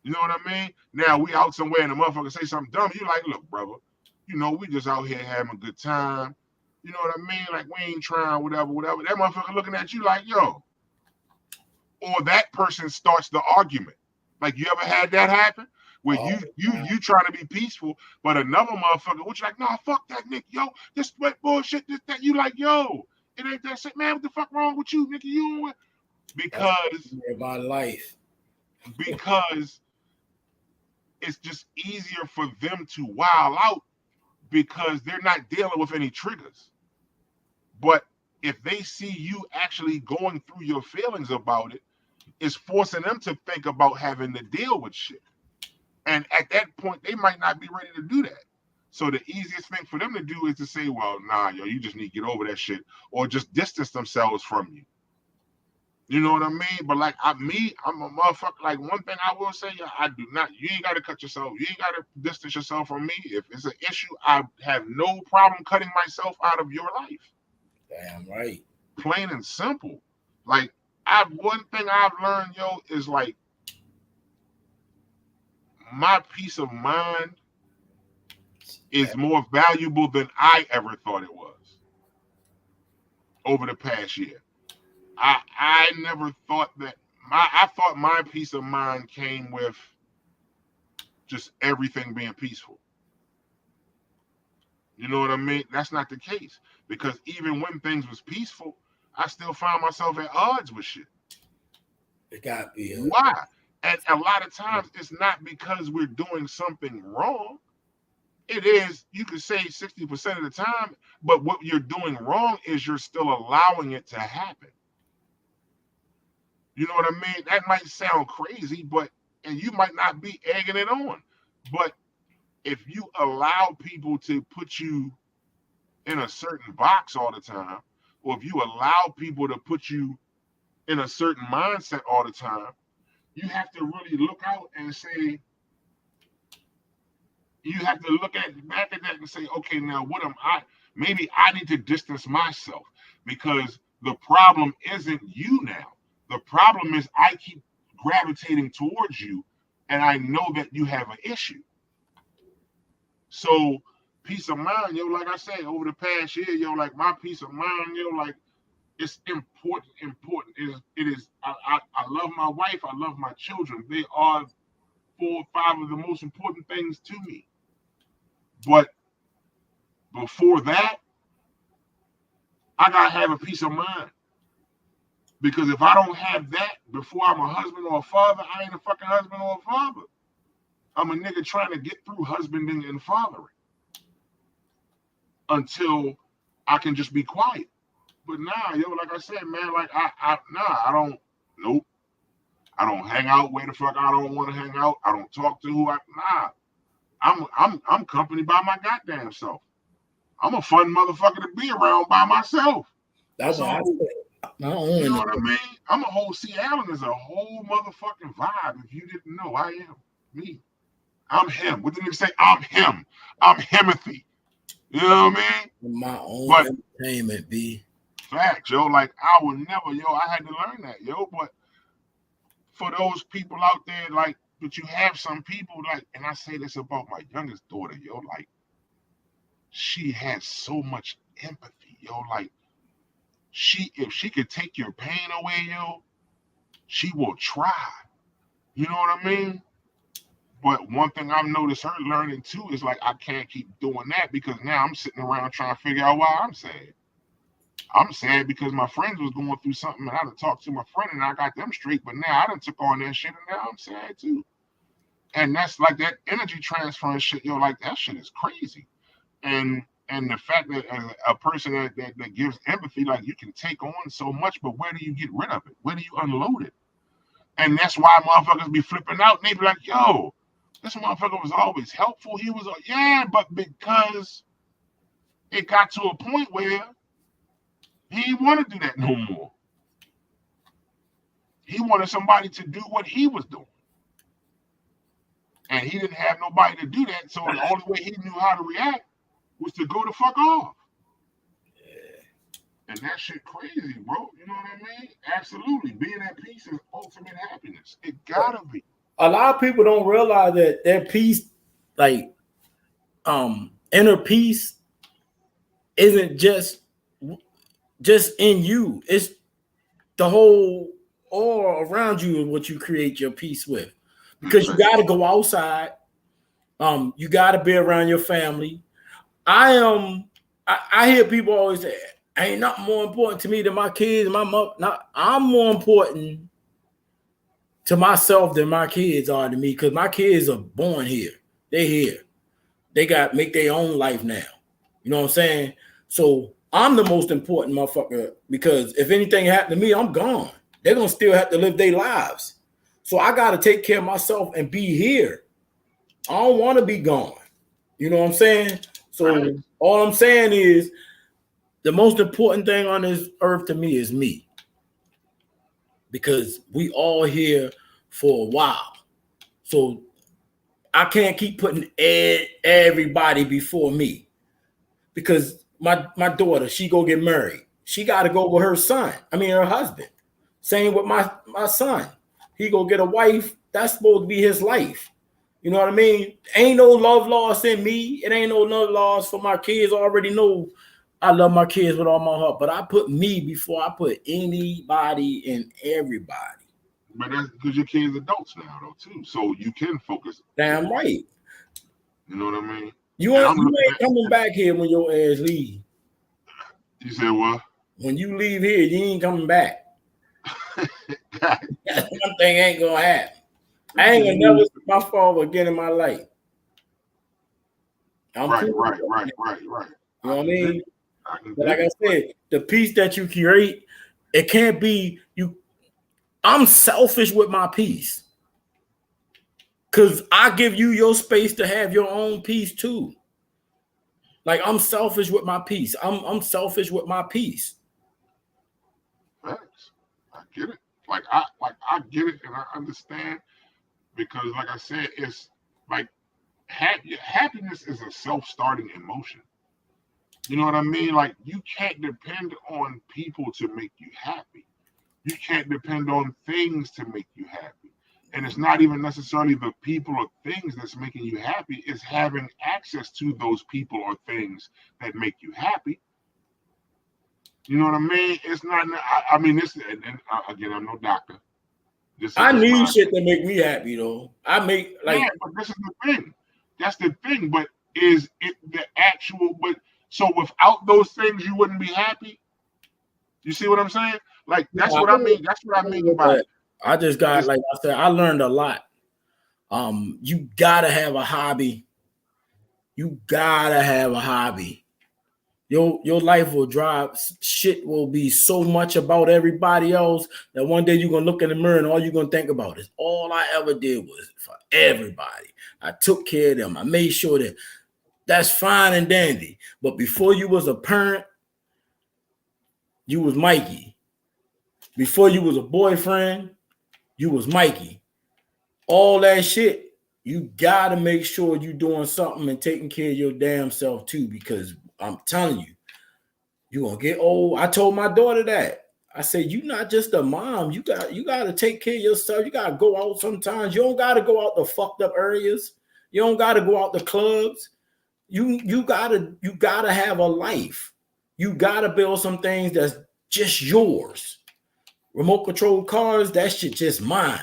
S1: You know what I mean? Now we out somewhere and the motherfucker say something dumb, you like, look, brother, you know, we just out here having a good time. You know what I mean? Like, we ain't trying whatever. That motherfucker looking at you like, yo. Or that person starts the argument. Like, you ever had that happen? Where you trying to be peaceful, but another motherfucker, which like, nah, fuck that, Nick, yo, this bullshit, this, that. You like, yo, it ain't that shit, man. What the fuck wrong with you, Nicky? You because
S2: about life.
S1: Because it's just easier for them to wild out, because they're not dealing with any triggers. But if they see you actually going through your feelings about it, it's forcing them to think about having to deal with shit. And at that point, they might not be ready to do that. So the easiest thing for them to do is to say, well, nah, yo, you just need to get over that shit, or just distance themselves from you. You know what I mean? But like I'm a motherfucker. Like, one thing I will say, I do not. You ain't got to cut yourself. You ain't got to distance yourself from me. If it's an issue, I have no problem cutting myself out of your life.
S2: Damn right.
S1: Plain and simple. Like, one thing I've learned, yo, is like, my peace of mind is more valuable than I ever thought it was over the past year. I never thought that I thought my peace of mind came with just everything being peaceful. You know what I mean? That's not the case, because even when things was peaceful, I still found myself at odds with shit.
S2: It got to be.
S1: Why? And a lot of times it's not because we're doing something wrong. It is, you could say 60% of the time, but what you're doing wrong is you're still allowing it to happen. You know what I mean? That might sound crazy, and you might not be egging it on, but if you allow people to put you in a certain box all the time, or if you allow people to put you in a certain mindset all the time, you have to really look out and say, you have to look back at that and say, okay, now what am I? Maybe I need to distance myself, because the problem isn't you now. The problem is I keep gravitating towards you, and I know that you have an issue. So peace of mind, yo, like I said, over the past year, yo, like my peace of mind, yo, like it's important. It is. I love my wife. I love my children. They are 4 or 5 of the most important things to me. But before that, I gotta have a peace of mind. Because if I don't have that before I'm a husband or a father, I ain't a fucking husband or a father. I'm a nigga trying to get through husbanding and fathering until I can just be quiet. But nah, yo, like I said, man, like I don't, nope. I don't hang out where the fuck I don't want to hang out. I don't talk to who I'm company by my goddamn self. I'm a fun motherfucker to be around by myself.
S2: That's
S1: so,
S2: what I said.
S1: You know what I mean? I'm a whole Sea Island is a whole motherfucking vibe. If you didn't know, I am me. I'm him. What did nigga say? I'm him. I'm Himothy. You know what I mean?
S2: My own entertainment, B.
S1: Facts, yo. Like I will never, yo. I had to learn that, yo. But for those people out there, like, but you have some people, like, and I say this about my youngest daughter, yo. Like, she has so much empathy, yo. Like, if she could take your pain away, yo, she will try. You know what I mean? But one thing I've noticed her learning too is like I can't keep doing that, because now I'm sitting around trying to figure out why I'm sad. I'm sad because my friends was going through something and I done talked to my friend and I got them straight, but now I done took on that shit and now I'm sad too. And that's like that energy transfer and shit, yo, like that shit is crazy. And the fact that a person that gives empathy, like you can take on so much, but where do you get rid of it? Where do you unload it? And that's why motherfuckers be flipping out and they be like, yo, this motherfucker was always helpful. He was, yeah, but because it got to a point where he didn't want to do that no more. He wanted somebody to do what he was doing. And he didn't have nobody to do that. So the only way he knew how to react was to go the fuck off. Yeah. And that shit crazy, bro. You know what I mean? Absolutely. Being at peace is ultimate happiness. It gotta be.
S2: A lot of people don't realize that their peace, like inner peace, isn't just in you. It's the whole aura around you and what you create your peace with. Because you got to go outside. You got to be around your family. I hear people always say, ain't nothing more important to me than my kids, my mother. I'm more important to myself than my kids are to me, because my kids are born here. They're here. They got make their own life now. You know what I'm saying? So I'm the most important motherfucker, because if anything happened to me, I'm gone. They're going to still have to live their lives. So I got to take care of myself and be here. I don't want to be gone. You know what I'm saying? So all I'm saying is the most important thing on this earth to me is me. Because we all here for a while. So I can't keep putting everybody before me. Because my daughter, she go get married. She got to go with her husband. Same with my son. He go get a wife. That's supposed to be his life. You know what I mean? Ain't no love lost in me. It ain't no love lost for my kids. I already know I love my kids with all my heart, but I put me before I put anybody and everybody.
S1: But that's because your kids adults now, though, too. So you can focus.
S2: Damn right.
S1: You know what I mean?
S2: You ain't coming back here when your ass leave.
S1: You said what?
S2: When you leave here, you ain't coming back. That's one thing ain't gonna happen. I ain't gonna never see my father again in my life.
S1: Right.
S2: You know what I mean? But like I said, the peace that you create, it can't be you. I'm selfish with my peace. Because I give you your space to have your own peace too. Like I'm selfish with my peace. I'm selfish with my peace.
S1: Facts. I get it. I get it and I understand because like I said, it's like happiness is a self-starting emotion. You know what I mean? Like you can't depend on people to make you happy. You can't depend on things to make you happy. And it's not even necessarily the people or things that's making you happy. It's having access to those people or things that make you happy. You know what I mean? It's not. I mean, this. And again, I'm no doctor.
S2: I need shit that make me happy though. I make like.
S1: Yeah, but this is the thing. That's the thing. But is it the actual? But so without those things, you wouldn't be happy. You see what I'm saying? Like that's what I mean. That's what I mean by it.
S2: I just got like I said. I learned a lot. You gotta have a hobby. You gotta have a hobby. Your life will drive. Shit will be so much about everybody else that one day you're gonna look in the mirror and all you're gonna think about is all I ever did was for everybody. I took care of them. I made sure that that's fine and dandy. But before you was a parent, you was Mikey. Before you was a boyfriend, you was Mikey. All that shit, you gotta make sure you're doing something and taking care of your damn self too, because I'm telling you, you're gonna get old. I told my daughter that. I said, you're not just a mom. You gotta take care of yourself. You gotta go out sometimes. You don't gotta go out the fucked up areas. You don't gotta go out the clubs. You gotta have a life. You gotta build some things that's just yours. Remote control cars, that shit just mine.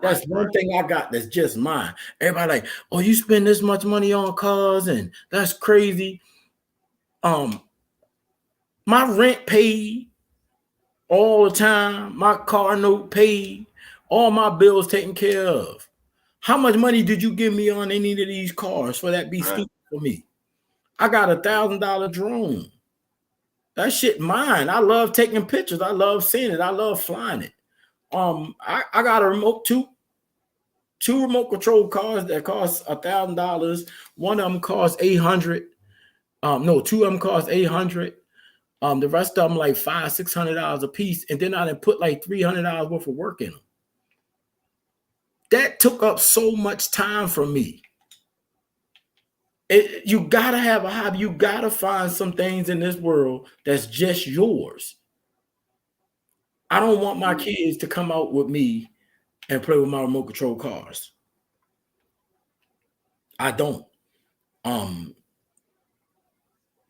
S2: That's one thing I got that's just mine. Everybody like, oh, you spend this much money on cars and that's crazy. My rent paid all the time. My car note paid. All my bills taken care of. How much money did you give me on any of these cars for that be stupid for me? I got $1,000 drone. That shit mine. I love taking pictures. I love seeing it. I love flying it. I got a two remote control cars that cost $1,000. One of them costs $800. No, two of them cost $800. The rest of them like $500-$600 a piece, and then I done put like $300 worth of work in them. That took up so much time from me. You gotta have a hobby. You gotta find some things in this world that's just yours. I don't want my kids to come out with me and play with my remote control cars. I don't.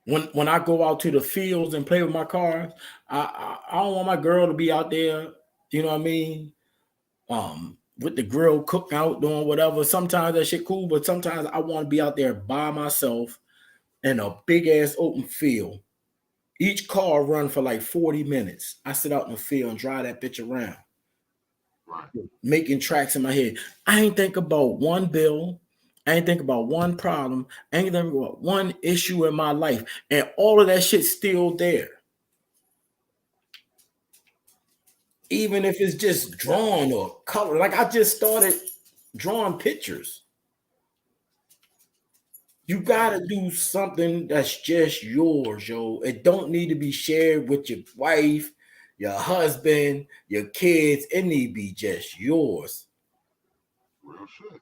S2: When I go out to the fields and play with my cars, I don't want my girl to be out there, you know what I mean? With the grill cooking out, doing whatever. Sometimes that shit cool, but sometimes I want to be out there by myself in a big ass open field. Each car run for like 40 minutes. I sit out in the field and drive that bitch around. Right. Making tracks in my head. I ain't think about one bill. I ain't think about one problem. I ain't think about one issue in my life. And all of that shit's still there. Even if it's just drawn or color. Like I just started drawing pictures. You gotta do something that's just yours, yo. It don't need to be shared with your wife, your husband, your kids. It need to be just yours.
S1: Real shit.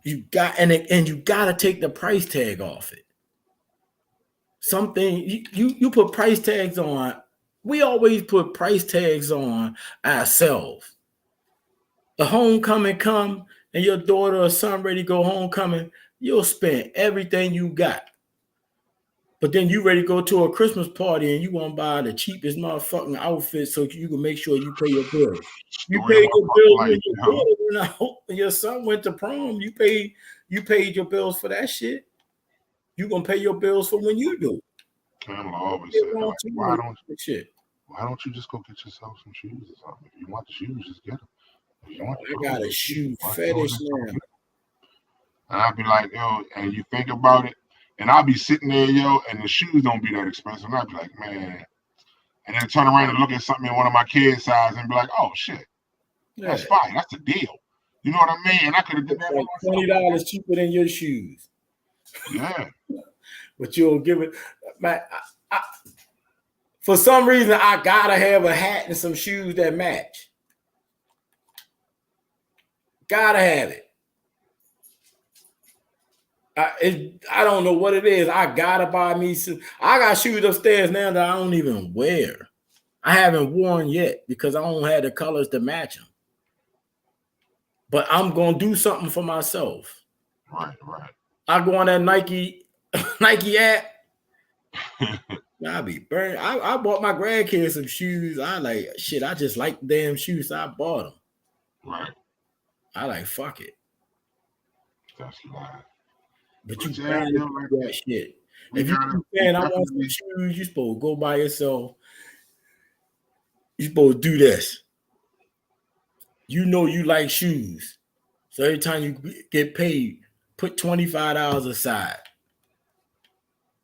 S2: You got and you gotta take the price tag off it. Something you put price tags on. We always put price tags on ourselves. The homecoming come and your daughter or son ready to go homecoming, you'll spend everything you got. But then you ready to go to a Christmas party and you want to buy the cheapest motherfucking outfit so you can make sure you pay your bills. You paid your bills when your son went to prom. You paid your bills for that shit. You gonna pay your bills for when you do.
S1: Kamala always said, like, why don't you just go get yourself some shoes or something? If you want the shoes, just get them.
S2: I got a shoe fetish now.
S1: And I'd be like, yo, and you think about it, and I'll be sitting there, yo, and the shoes don't be that expensive. And I'd be like, man. And then turn around and look at something in one of my kids' size and be like, oh, shit. That's fine. That's a deal. You know what I mean? And I could have did that
S2: Like
S1: for myself.
S2: $20 cheaper than your shoes.
S1: Yeah.
S2: But you'll give it, man. For some reason, I gotta have a hat and some shoes that match. Gotta have it. I don't know what it is. I gotta buy me some. I got shoes upstairs now that I don't even wear. I haven't worn yet because I don't have the colors to match them. But I'm gonna do something for myself.
S1: Right, right.
S2: I go on that Nike app. I be burned. I bought my grandkids some shoes. I like shit. I just like damn shoes. So I bought them.
S1: Right.
S2: I like fuck it.
S1: That's live.
S2: But
S1: But
S2: you
S1: yeah,
S2: gotta
S1: you
S2: do
S1: know, like
S2: that
S1: that.
S2: shit.
S1: We
S2: If you
S1: gotta
S2: keep saying I want some
S1: definitely-
S2: shoes, you supposed to go by yourself. You supposed to do this. You know you like shoes. So every time you get paid, put $25 aside.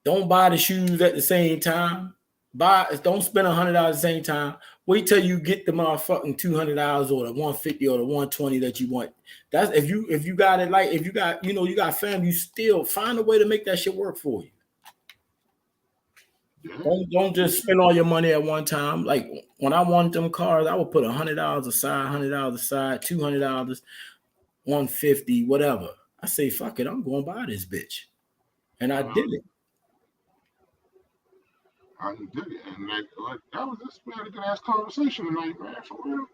S2: Don't buy the shoes at the same time. Don't spend $100 at the same time. Wait till you get the motherfucking $200 or the $150 or the $120 that you want. That's if you got it, like if you got, you got family, you still find a way to make that shit work for you.
S1: Yeah.
S2: Don't just spend all your money at one time. Like when I wanted them cars, I would put $100 aside, $100 aside, $200, $150, whatever. I say, fuck it, I'm going to buy this bitch, and I did it.
S1: I did it, and like that was just we had a good ass conversation tonight, man. For real.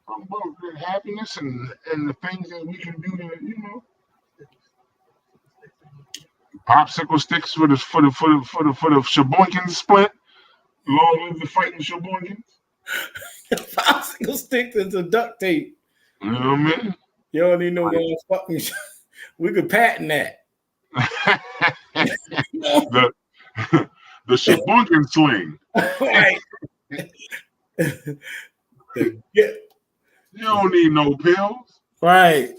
S1: About the happiness and the things that we can do to, popsicle sticks for the Sheboygan split. Long live the fighting Sheboygans.
S2: Popsicle sticks and some duct tape.
S1: You know what I mean?
S2: You don't need no fucking. We could patent that.
S1: the Sheboygan sling.
S2: Right.
S1: You don't need no pills.
S2: Right.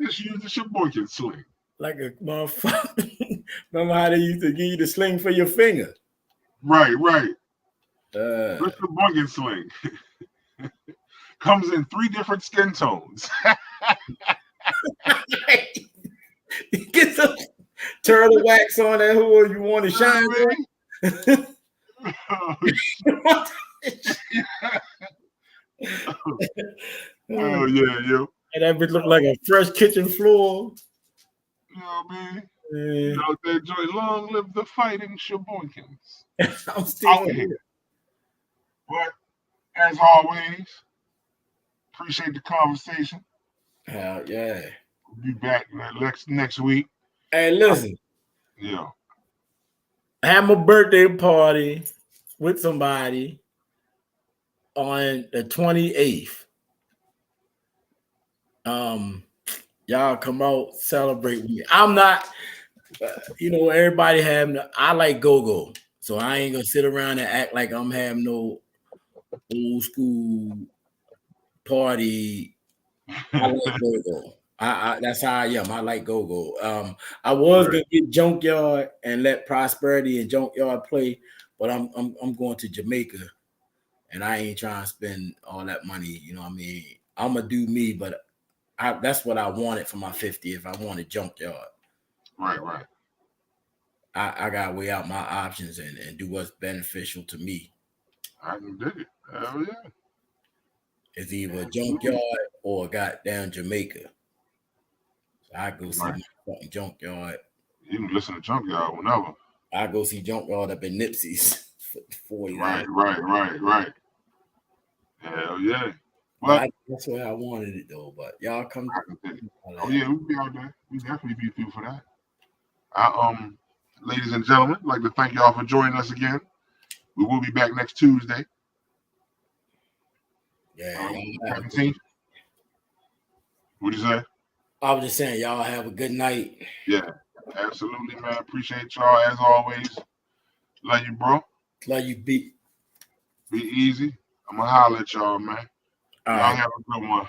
S1: Just use the Sheboygan sling.
S2: Like a motherfucker. Remember how they used to give you the sling for your finger?
S1: Right, right.
S2: The
S1: Sheboygan sling comes in 3 different skin tones.
S2: Get some turtle wax on that who you want to shine on.
S1: Oh yeah, yo.
S2: And that bitch look like a fresh kitchen floor.
S1: You know what I mean?
S2: Yeah.
S1: You know, that joy, long live the fighting Sheboygans.
S2: I'm still
S1: Out here. But as always, appreciate the conversation.
S2: Hell yeah.
S1: We'll be back next week.
S2: Hey, listen.
S1: Yeah.
S2: I had my birthday party with somebody on the 28th. Y'all come out, celebrate with me. I'm not, everybody having. I like go-go, so I ain't gonna sit around and act like I'm having no old school party. I like go-go. I that's how I am. I like go-go. I was gonna get Junkyard and let Prosperity and Junkyard play, but I'm going to Jamaica, and I ain't trying to spend all that money. You know what I mean? I'm gonna do me, but that's what I wanted for my 50th. I wanted Junkyard.
S1: Right, right.
S2: I gotta weigh out my options and do what's beneficial to me.
S1: I can dig it. Hell yeah.
S2: It's either Junkyard or goddamn Jamaica. So I go see my fucking Junkyard.
S1: You can listen to Junkyard whenever.
S2: I go see Junkyard up in Nipsey's for 40.
S1: Right. Hell yeah.
S2: But that's where I wanted it though. But y'all come.
S1: Oh yeah, we'll be out there. We definitely be through for that. Ladies and gentlemen, I'd like to thank y'all for joining us again. We will be back next Tuesday.
S2: Yeah.
S1: 17th. What'd you say?
S2: I was just saying, y'all have a good night.
S1: Yeah, absolutely, man. Appreciate y'all as always. Love you, bro.
S2: Love you, B.
S1: Be easy. I'm gonna holler at y'all, man.
S2: All
S1: Y'all
S2: right.
S1: have a good one.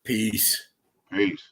S2: Peace.
S1: Peace.